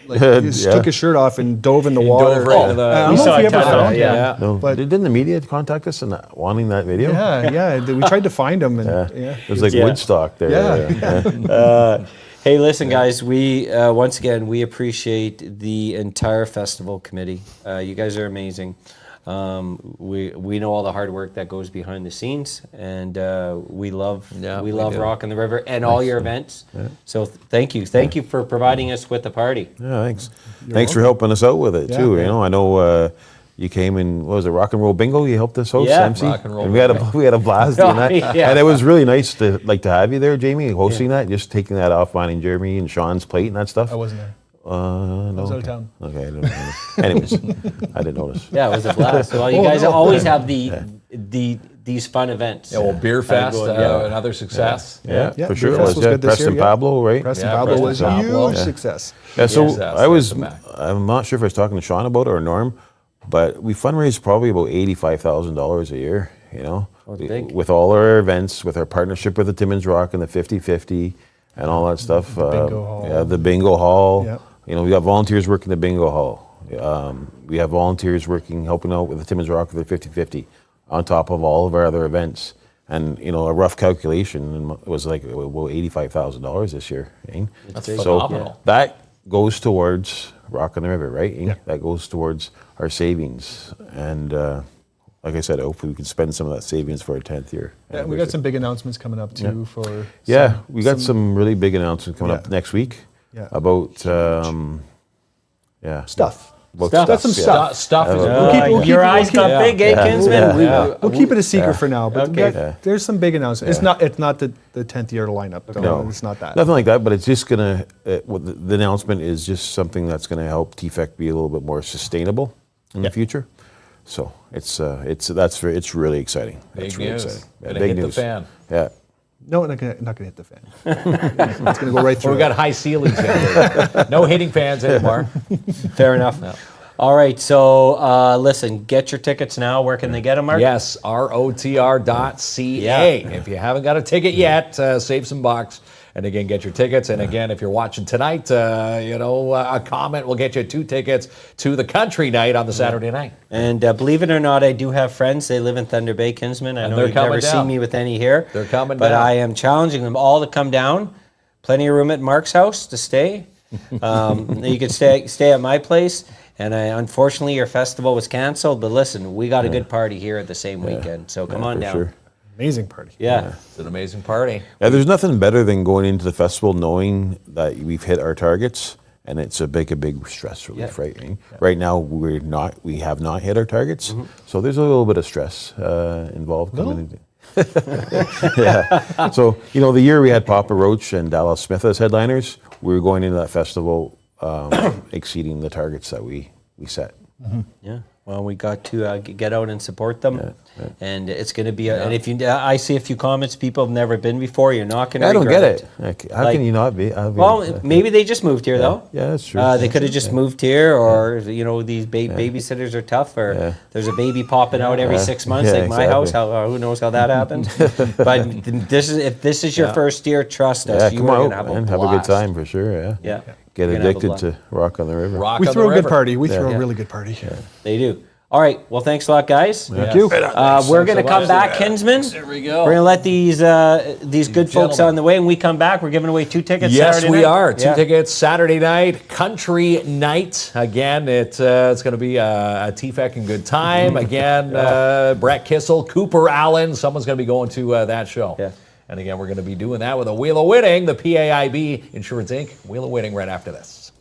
[SPEAKER 6] he just
[SPEAKER 5] Yeah.
[SPEAKER 6] took his shirt off and dove in the water.
[SPEAKER 4] dove right into the-
[SPEAKER 6] I
[SPEAKER 3] We
[SPEAKER 6] don't know
[SPEAKER 3] saw
[SPEAKER 6] if we
[SPEAKER 3] a
[SPEAKER 6] ever
[SPEAKER 3] ton of
[SPEAKER 6] found
[SPEAKER 3] it,
[SPEAKER 6] him.
[SPEAKER 3] yeah.
[SPEAKER 5] No,
[SPEAKER 6] But-
[SPEAKER 5] didn't the media contact us and wanting that video?
[SPEAKER 6] Yeah, we tried to find him, and
[SPEAKER 5] It was like
[SPEAKER 3] Yeah.
[SPEAKER 5] Woodstock there.
[SPEAKER 6] Yeah.
[SPEAKER 3] Hey, listen, guys. We once again we appreciate the entire festival committee. You guys are amazing. We know all the hard work that goes behind the scenes, and we love
[SPEAKER 4] we do.
[SPEAKER 3] Rockin' the River and all your events. So thank you for providing us with the party.
[SPEAKER 5] Yeah, thanks. Thanks for helping us out with it too. You know, I know you came in. What was it, Rock and Roll Bingo? You helped us host,
[SPEAKER 3] Yeah.
[SPEAKER 5] MC.
[SPEAKER 4] Rock and Roll
[SPEAKER 5] we had a blast doing that,
[SPEAKER 3] Yeah.
[SPEAKER 5] and it was really nice to have you there, Jamie, hosting that. Just taking that off mine and Jeremy and Sean's plate and that stuff.
[SPEAKER 6] I wasn't there.
[SPEAKER 5] No,
[SPEAKER 6] I was out of
[SPEAKER 5] okay.
[SPEAKER 6] town.
[SPEAKER 5] Okay, I didn't notice. Anyways, I didn't notice.
[SPEAKER 3] Yeah, it was a blast. Well, you guys always have these fun events.
[SPEAKER 4] Yeah, well, Beer Fest,
[SPEAKER 3] Yeah.
[SPEAKER 4] another success.
[SPEAKER 5] Yeah,
[SPEAKER 6] Yeah,
[SPEAKER 5] for sure.
[SPEAKER 6] Beer
[SPEAKER 5] It
[SPEAKER 6] Fest was
[SPEAKER 5] yeah.
[SPEAKER 6] good this
[SPEAKER 5] Preston
[SPEAKER 6] year, yeah.
[SPEAKER 5] Pablo, right?
[SPEAKER 6] Preston
[SPEAKER 4] Yeah,
[SPEAKER 6] Pablo
[SPEAKER 4] Preston
[SPEAKER 6] was a
[SPEAKER 4] Pablo.
[SPEAKER 6] huge
[SPEAKER 4] Yeah.
[SPEAKER 6] success.
[SPEAKER 5] Yeah, so
[SPEAKER 4] Yes,
[SPEAKER 5] I was,
[SPEAKER 4] back.
[SPEAKER 5] I'm not sure if I was talking to Sean about it or Norm, but we fundraise probably about $85,000 a year, you know,
[SPEAKER 3] big.
[SPEAKER 5] with all our events, with our partnership with the Timmins Rock and the 50/50 and all that stuff.
[SPEAKER 6] The bingo hall.
[SPEAKER 5] Yeah, the bingo hall.
[SPEAKER 6] Yep.
[SPEAKER 5] You know, we got volunteers working the bingo hall. We have volunteers helping out with the Timmins Rock with the 50/50 on top of all of our other events. And, you know, a rough calculation was like about $85,000 this year. Eh?
[SPEAKER 4] That's
[SPEAKER 5] So
[SPEAKER 4] phenomenal.
[SPEAKER 5] that goes towards Rockin' the River, right? Eh? That goes towards our savings. And like I said, hopefully we can spend some of that savings for our 10th year.
[SPEAKER 6] Yeah, we got some big announcements coming up too for.
[SPEAKER 5] Yeah, we got some really big announcements coming up
[SPEAKER 6] Yeah.
[SPEAKER 5] next week
[SPEAKER 6] Yeah.
[SPEAKER 5] about
[SPEAKER 6] Stuff.
[SPEAKER 5] about
[SPEAKER 3] Stuff.
[SPEAKER 6] That's some
[SPEAKER 5] yeah.
[SPEAKER 6] stuff.
[SPEAKER 4] Stuff is
[SPEAKER 3] Your eyes got big, eh, Kinsman?
[SPEAKER 6] We'll keep it a secret for now, but
[SPEAKER 3] Okay.
[SPEAKER 6] there's some big announcements. It's not the 10th year lineup.
[SPEAKER 5] No,
[SPEAKER 6] It's not that.
[SPEAKER 5] Nothing like that, but it's just gonna. The announcement is just something that's gonna help TFEC be a little bit more sustainable in the future. So it's really exciting.
[SPEAKER 4] Big
[SPEAKER 5] It's really
[SPEAKER 4] news.
[SPEAKER 5] exciting. Yeah,
[SPEAKER 4] Gonna
[SPEAKER 5] big
[SPEAKER 4] hit the
[SPEAKER 5] news.
[SPEAKER 4] fan.
[SPEAKER 5] Yeah.
[SPEAKER 6] No, not gonna hit the fan. It's gonna go right through.
[SPEAKER 4] We got high ceilings in here. No hitting fans anymore.
[SPEAKER 3] Fair enough. All right, so listen, get your tickets now. Where can they get them, Mark?
[SPEAKER 4] Yes, ROTR.ca. If you haven't got a ticket yet, save some bucks. And again, get your tickets. And again, if you're watching tonight, a comment will get you 2 tickets to the country night on the Saturday night.
[SPEAKER 3] And believe it or not, I do have friends. They live in Thunder Bay, Kinsman. I know
[SPEAKER 4] they're
[SPEAKER 3] you've never
[SPEAKER 4] coming
[SPEAKER 3] seen
[SPEAKER 4] down.
[SPEAKER 3] me with any here.
[SPEAKER 4] They're coming
[SPEAKER 3] but
[SPEAKER 4] down.
[SPEAKER 3] I am challenging them all to come down. Plenty of room at Mark's house to stay. You could stay at my place. And unfortunately, your festival was canceled. But listen, we got a good party here at the same weekend. So come on
[SPEAKER 5] for
[SPEAKER 3] down.
[SPEAKER 5] sure.
[SPEAKER 6] Amazing party.
[SPEAKER 3] Yeah.
[SPEAKER 4] It's an amazing party.
[SPEAKER 5] Yeah, there's nothing better than going into the festival knowing that we've hit our targets, and it's a big stress relief, right? Right now, we have not hit our targets, so there's a little bit of stress involved coming into. Yeah. So the year we had Papa Roach and Dallas Smith as headliners, we were going into that festival exceeding the targets that we set.
[SPEAKER 3] Yeah. Well, we got to get out and support them, and it's going to be. And if I see a few comments, people have never been before. You're not going to.
[SPEAKER 5] I don't get
[SPEAKER 3] regret
[SPEAKER 5] it. How can you not be?
[SPEAKER 3] Well, maybe they just moved here, though.
[SPEAKER 5] Yeah, that's true.
[SPEAKER 3] They could have just moved here, or these babysitters are tough, or there's a baby popping out every 6 months, like my house. Who knows how that happens? But if this is your first year, trust us.
[SPEAKER 5] Come
[SPEAKER 3] are
[SPEAKER 5] out
[SPEAKER 3] going to have
[SPEAKER 5] and
[SPEAKER 3] a
[SPEAKER 5] have a good
[SPEAKER 3] blast.
[SPEAKER 5] time for sure.
[SPEAKER 3] Yeah.
[SPEAKER 5] Get
[SPEAKER 3] You're gonna have a
[SPEAKER 5] addicted to Rock on the River.
[SPEAKER 4] Rock
[SPEAKER 6] We
[SPEAKER 4] on
[SPEAKER 6] throw
[SPEAKER 4] the
[SPEAKER 6] a good
[SPEAKER 4] river.
[SPEAKER 6] party. We throw a really good party.
[SPEAKER 3] They do. All right. Well, thanks a lot, guys.
[SPEAKER 5] Thank you.
[SPEAKER 3] We're going to come back, Kinsman.
[SPEAKER 4] There we go.
[SPEAKER 3] We're going to let these good folks
[SPEAKER 4] gentlemen.
[SPEAKER 3] on the way. When we come back, we're giving away 2 tickets
[SPEAKER 4] Yes,
[SPEAKER 3] Saturday
[SPEAKER 4] we
[SPEAKER 3] night.
[SPEAKER 4] are. 2
[SPEAKER 3] Yeah.
[SPEAKER 4] tickets Saturday night, country night. Again, it's going to be a TFEC and good time. Again, Brett Kissel, Cooper Allen. Someone's going to be going to that show.
[SPEAKER 3] Yeah.
[SPEAKER 4] And again, we're going to be doing that with a Wheel of Winning, the PAIB Insurance Inc. Wheel of Winning right after this.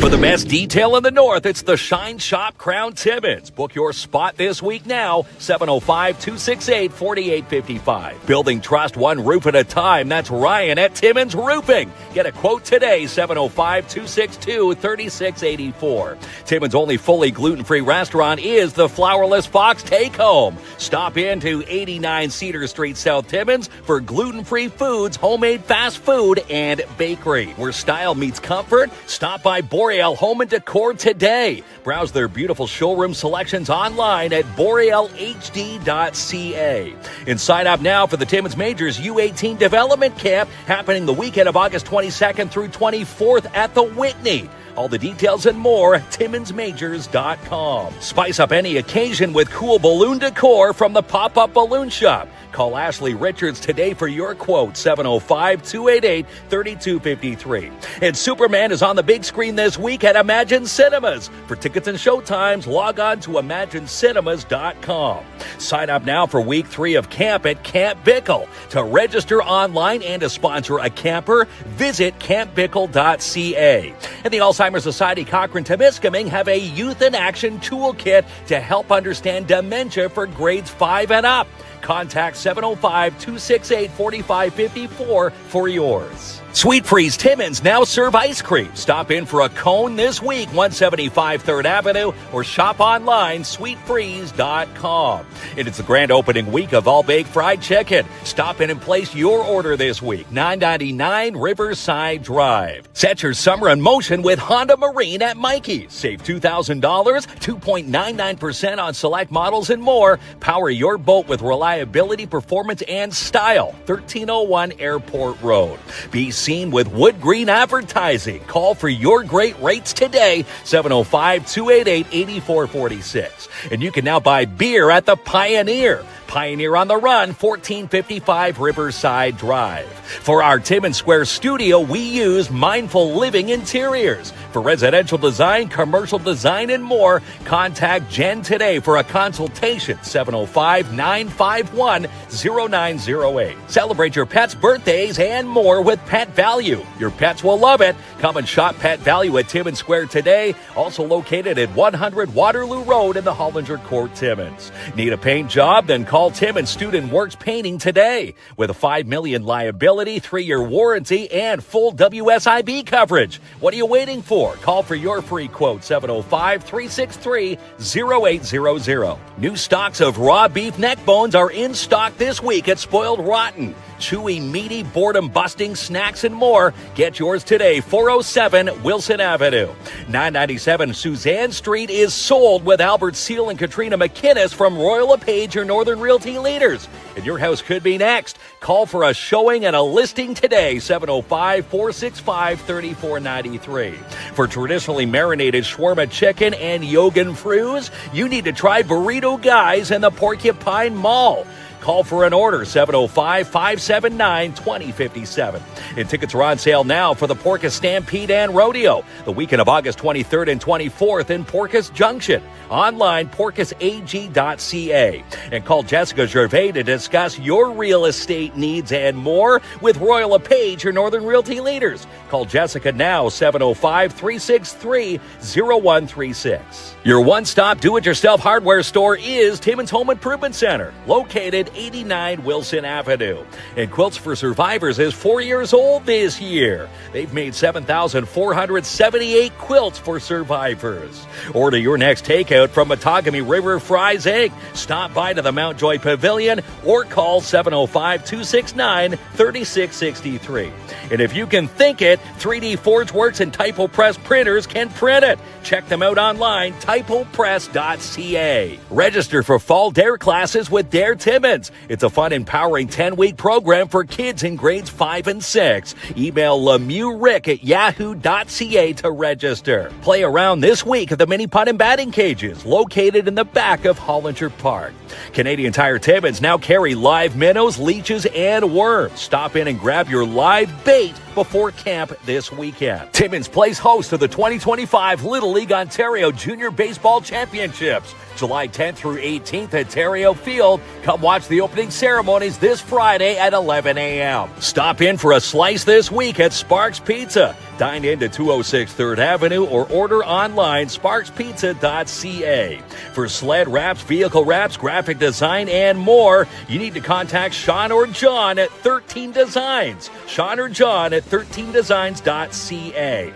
[SPEAKER 7] For the best detail in the North, it's the Shine Shop Crown Timmins. Book your spot this week now, 705-268-4855. Building trust one roof at a time. That's Ryan at Timmins Roofing. Get a quote today, 705-262-3684. Timmins' only fully gluten-free restaurant is the Flourless Fox Take Home. Stop in to 89 Cedar Street, South Timmins for gluten-free foods, homemade fast food, and bakery. Where style meets comfort, stop by Boreal Home and Decor today. Browse their beautiful showroom selections online at borealhd.ca. And sign up now for the Timmins Majors U18 Development Camp happening the weekend of August 22nd through 24th at the Whitney. All the details and more at TimminsMajors.com. Spice up any occasion with cool balloon decor from the Pop-Up Balloon Shop. Call Ashley Richards today for your quote, 705-288-3253. And Superman is on the big screen this week at Imagine Cinemas. For tickets and showtimes, log on to ImagineCinemas.com. Sign up now for week 3 of camp at Camp Bickle. To register online and to sponsor a camper, visit campbickle.ca. And the Alzheimer's Society Cochrane-Temiskaming have a Youth in Action toolkit to help understand dementia for grades 5 and up. Contact 705-268-4554 for yours. Sweet Freeze Timmins now serve ice cream. Stop in for a cone this week, 175 3rd Avenue, or shop online, sweetfreeze.com. And it's the grand opening week of All Baked Fried Chicken. Stop in and place your order this week, $9.99 Riverside Drive. Set your summer in motion with Honda Marine at Mikey's. Save $2,000, 2.99% on select models and more. Power your boat with reliability, performance, and style. 1301 Airport Road. Be seen with Wood Green Advertising. Call for your great rates today, 705-288-8446. And you can now buy beer at the Pioneer. Pioneer on the Run, 1455 Riverside Drive. For our Timmins Square studio, we use Mindful Living Interiors. For residential design, commercial design, and more, contact Jen today for a consultation, 705-951-0908. Celebrate your pet's birthdays and more with Pet Value. Your pets will love it. Come and shop Pet Value at Timmins Square today, also located at 100 Waterloo Road in the Hollinger Court, Timmins. Need a paint job? Then call Timmins Student Works Painting today. With a $5 million liability, 3-year warranty, and full WSIB coverage. What are you waiting for? Call for your free quote, 705-363-0800. New stocks of raw beef neck bones are in stock this week at Spoiled Rotten. Chewy, meaty, boredom-busting snacks and more. Get yours today, 407 Wilson Avenue. 997 Suzanne Street is sold with Albert Seal and Katrina McInnes from Royal LePage, your Northern Realty leaders. And your house could be next. Call for a showing and a listing today, 705-465-3493. For traditionally marinated shawarma chicken and Yogan Frus, you need to try Burrito Guys in the Porcupine Mall. Call for an order, 705-579-2057. And tickets are on sale now for the Porcus Stampede and Rodeo, the weekend of August 23rd and 24th in Porcus Junction. Online, porcusag.ca. And call Jessica Gervais to discuss your real estate needs and more with Royal LePage, your Northern Realty leaders. Call Jessica now, 705-363-0136. Your one-stop do-it-yourself hardware store is Timmins Home Improvement Center, located 89 Wilson Avenue. And Quilts for Survivors is 4 years old this year. They've made 7,478 quilts for survivors. Order your next takeout from Matagami River Fries Inc. Stop by to the Mount Joy Pavilion or call 705-269-3663. And if you can think it, 3D ForgeWorks and Typo Press printers can print it. Check them out online, typopress.ca. Register for fall DARE classes with DARE Timmins. It's a fun, empowering 10-week program for kids in grades 5 and 6. Email LemieuxRick@yahoo.ca to register. Play around this week at the mini putt and batting cages located in the back of Hollinger Park. Canadian Tire Timmins now carry live minnows, leeches, and worms. Stop in and grab your live bait before camp this weekend. Timmins plays host to the 2025 Little League Ontario Junior Baseball Championships, July 10th through 18th at Terrio Field. Come watch the opening ceremonies this Friday at 11 a.m. Stop in for a slice this week at Sparks Pizza. Dine in to 206 3rd Avenue or order online, sparkspizza.ca. For sled wraps, vehicle wraps, graphic design, and more, you need to contact Sean or John at 13 Designs. Sean or John at 13designs.ca.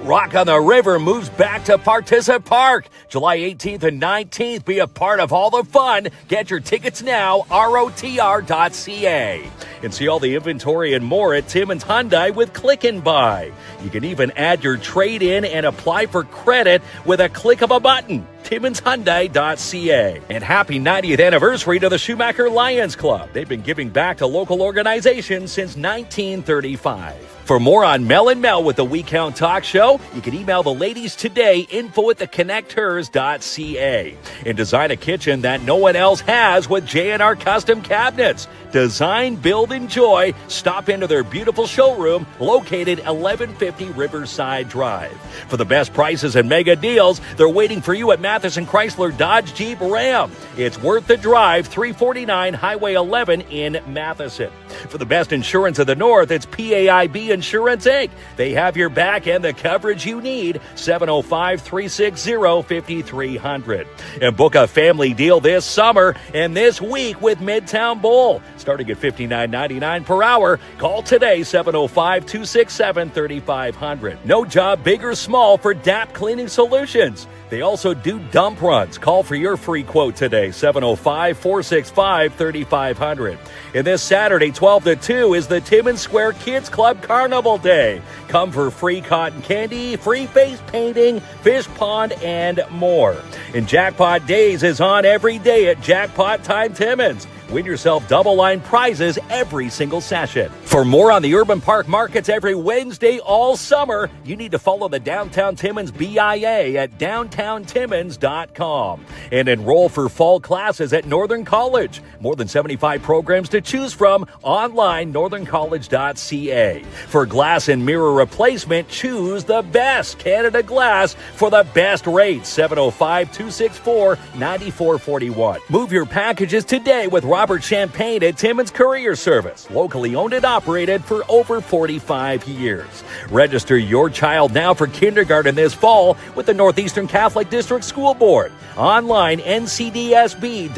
[SPEAKER 7] Rock on the River moves back to Partizza Park, July 18th and 19th. Be a part of all the fun. Get your tickets now, ROTR.ca. And see all the inventory and more at Timmins Hyundai with Click and Buy. You can even add your trade-in and apply for credit with a click of a button. TimminsHyundai.ca. And happy 90th anniversary to the Schumacher Lions Club. They've been giving back to local organizations since 1935. For more on Mel and Mel with the We Count Talk Show, you can email the ladies today, info@theconnecthers.ca. And design a kitchen that no one else has with J&R Custom Cabinets. Design, build, enjoy. Stop into their beautiful showroom located 1150 Riverside Drive. For the best prices and mega deals, they're waiting for you at Matheson Chrysler Dodge Jeep Ram. It's worth the drive, 349 Highway 11 in Matheson. For the best insurance of the North, it's PAIB Insurance Inc. They have your back and the coverage you need. 705-360-5300. And book a family deal this summer and this week with Midtown Bull. Starting at $59.99 per hour. Call today, 705-267-3500. No job big or small for DAP Cleaning Solutions. They also do dump runs. Call for your free quote today, 705-465-3500. And this Saturday, 12 to 2, is the Timmins Square Kids Club Carnival Day. Come for free cotton candy, free face painting, fish pond, and more. And Jackpot Days is on every day at Jackpot Time Timmins. Win yourself double-line prizes every single session. For more on the Urban Park Markets every Wednesday all summer, you need to follow the Downtown Timmins BIA at downtowntimmins.com. And enroll for fall classes at Northern College. More than 75 programs to choose from online, northerncollege.ca. For glass and mirror replacement, choose the best Canada Glass for the best rates, 705-264-9441. Move your packages today with Robert Champagne at Timmins Courier Service, locally owned and operated for over 45 years. Register your child now for kindergarten this fall with the Northeastern Catholic District School Board. Online, ncdsb.on.ca.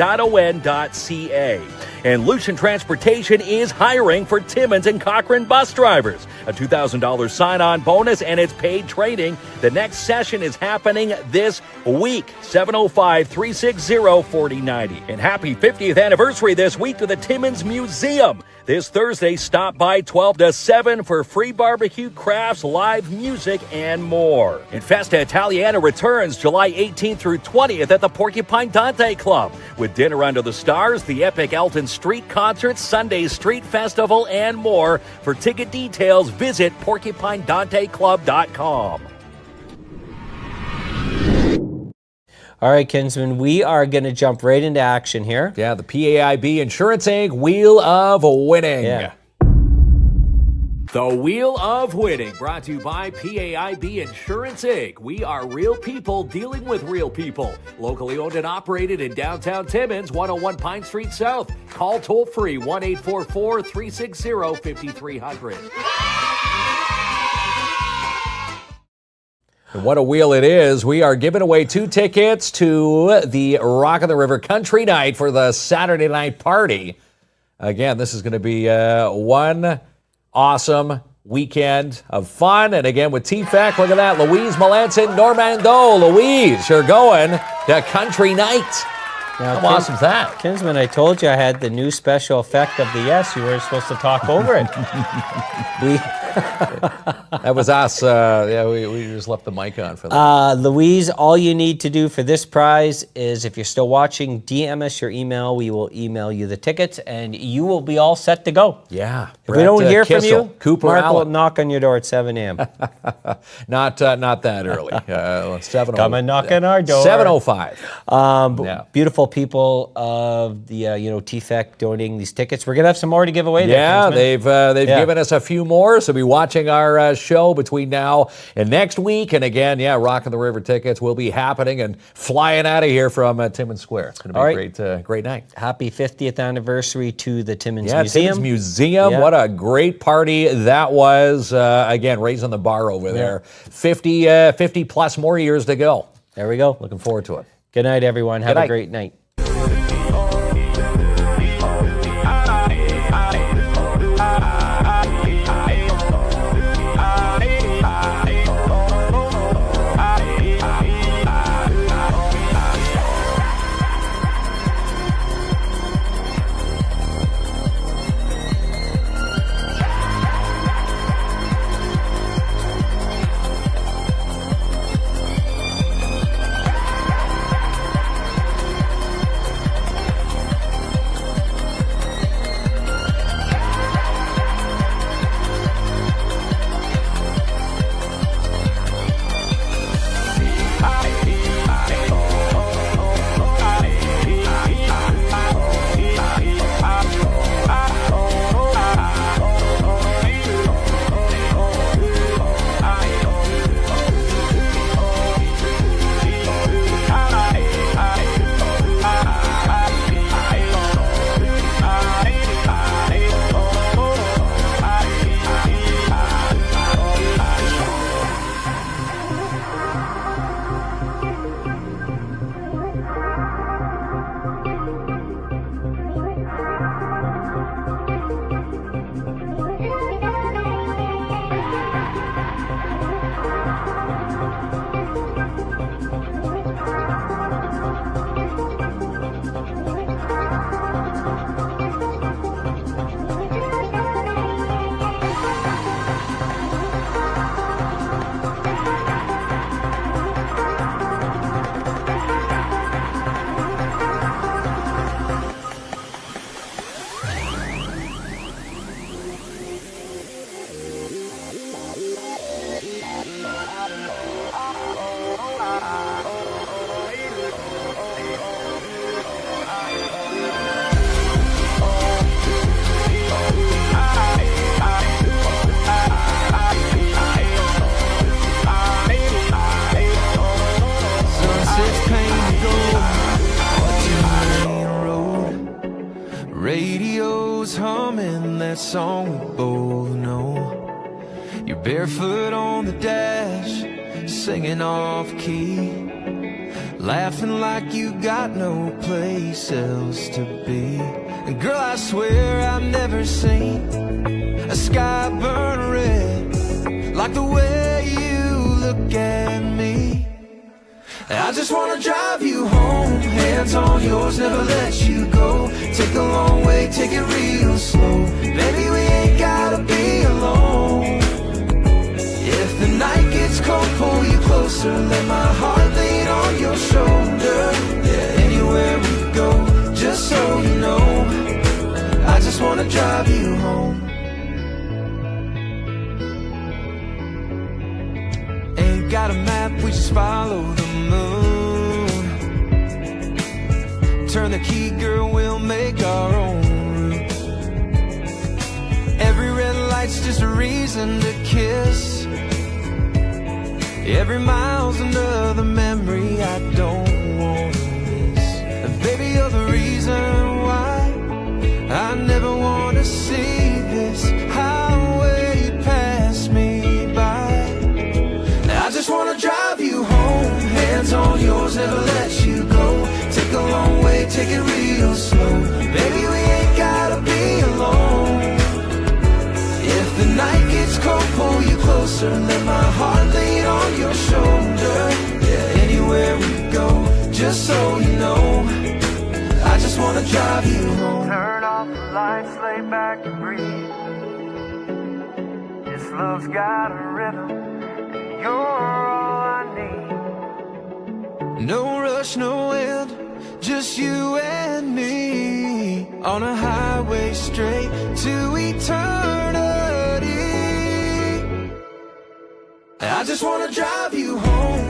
[SPEAKER 7] And Lucian Transportation is hiring for Timmins and Cochrane bus drivers. A $2,000 sign-on bonus, and it's paid training. The next session is happening this week, 705-360-4090. And happy 50th anniversary this week to the Timmins Museum. This Thursday, stop by 12 to 7 for free barbecue, crafts, live music, and more. And Festa Italiana returns July 18th through 20th at the Porcupine Dante Club with Dinner Under the Stars, the epic Elton Street concert, Sunday Street Festival, and more. For ticket details, visit porcupinedanteclub.com.
[SPEAKER 3] All right, Kinsman, we are going to jump right into action here.
[SPEAKER 4] Yeah, the PAIB Insurance Inc. Wheel of Winning.
[SPEAKER 3] Yeah.
[SPEAKER 7] The Wheel of Winning, brought to you by PAIB Insurance Inc. We are real people dealing with real people. Locally owned and operated in downtown Timmins, 101 Pine Street South. Call toll free 1-844-360-5300.
[SPEAKER 4] And what a wheel it is. We are giving away 2 tickets to the Rock on the River Country Night for the Saturday night party. Again, this is going to be one awesome weekend of fun. And again, with T-FAC, look at that. Louise Melanson, Normando. Louise, you're going to Country Night.
[SPEAKER 3] Now,
[SPEAKER 4] How awesome is that?
[SPEAKER 3] Kinsman, I told you I had the new special effect of the yes. You were supposed to talk over it.
[SPEAKER 4] That was us. We just left the mic on for that.
[SPEAKER 3] Louise, all you need to do for this prize is, if you're still watching, DM us your email. We will email you the tickets, and you will be all set to go.
[SPEAKER 4] Yeah.
[SPEAKER 3] If we don't hear from you,
[SPEAKER 4] Cooper
[SPEAKER 3] Mark will
[SPEAKER 4] Allen.
[SPEAKER 3] knock on your door at 7 a.m.
[SPEAKER 4] Not that early. 7:05.
[SPEAKER 3] Come and knock on our door.
[SPEAKER 4] 7:05. Yeah.
[SPEAKER 3] Beautiful people of the TFAC donating these tickets. We're gonna have some more to give away.
[SPEAKER 4] Yeah,
[SPEAKER 3] there,
[SPEAKER 4] they've given us a few more, so be watching our show between now and next week. And again, Rock on the River tickets will be happening and flying out of here from Timmins Square. It's going to be a great night.
[SPEAKER 3] Happy 50th anniversary to the Timmins
[SPEAKER 4] Museum.
[SPEAKER 3] Museum.
[SPEAKER 4] Timmins Museum.
[SPEAKER 3] Yeah.
[SPEAKER 4] What a great party that was. Again, raising the bar over there. 50 plus more years to go.
[SPEAKER 3] There we go.
[SPEAKER 4] Looking forward to it.
[SPEAKER 3] Good night, everyone. Have a great night.
[SPEAKER 1] humming that song we both know. You're barefoot on the dash, singing off key, laughing like you got no place else to be. And girl, I swear I've never seen a sky burn red like the way you look at me. I just wanna drive you home, hands on yours, never let you go. Take a long way, take it real slow. Baby, we ain't gotta be alone. If the night gets cold, pull you closer, let my heart lean on your shoulder. Yeah, anywhere we go, just so you know, I just wanna drive you home. Ain't got a map, we just follow the moon. Turn the key, girl, we'll make our own route. Every red light's just a reason to kiss. Every mile's another memory I don't want to miss. And baby, you're the reason why I never want to see this highway pass me by. I just wanna drive you home, hands on yours, never let you go. Take a long way, take it real slow. Baby, we ain't gotta be alone. If the night gets cold, pull you closer, let my heart lean on your shoulder. Yeah, anywhere we go, just so you know, I just wanna drive you home. Turn off the lights, lay back and breathe. This love's got a rhythm, and you're all I need. No rush, no end, just you and me on a highway straight to eternity. I just wanna drive you home,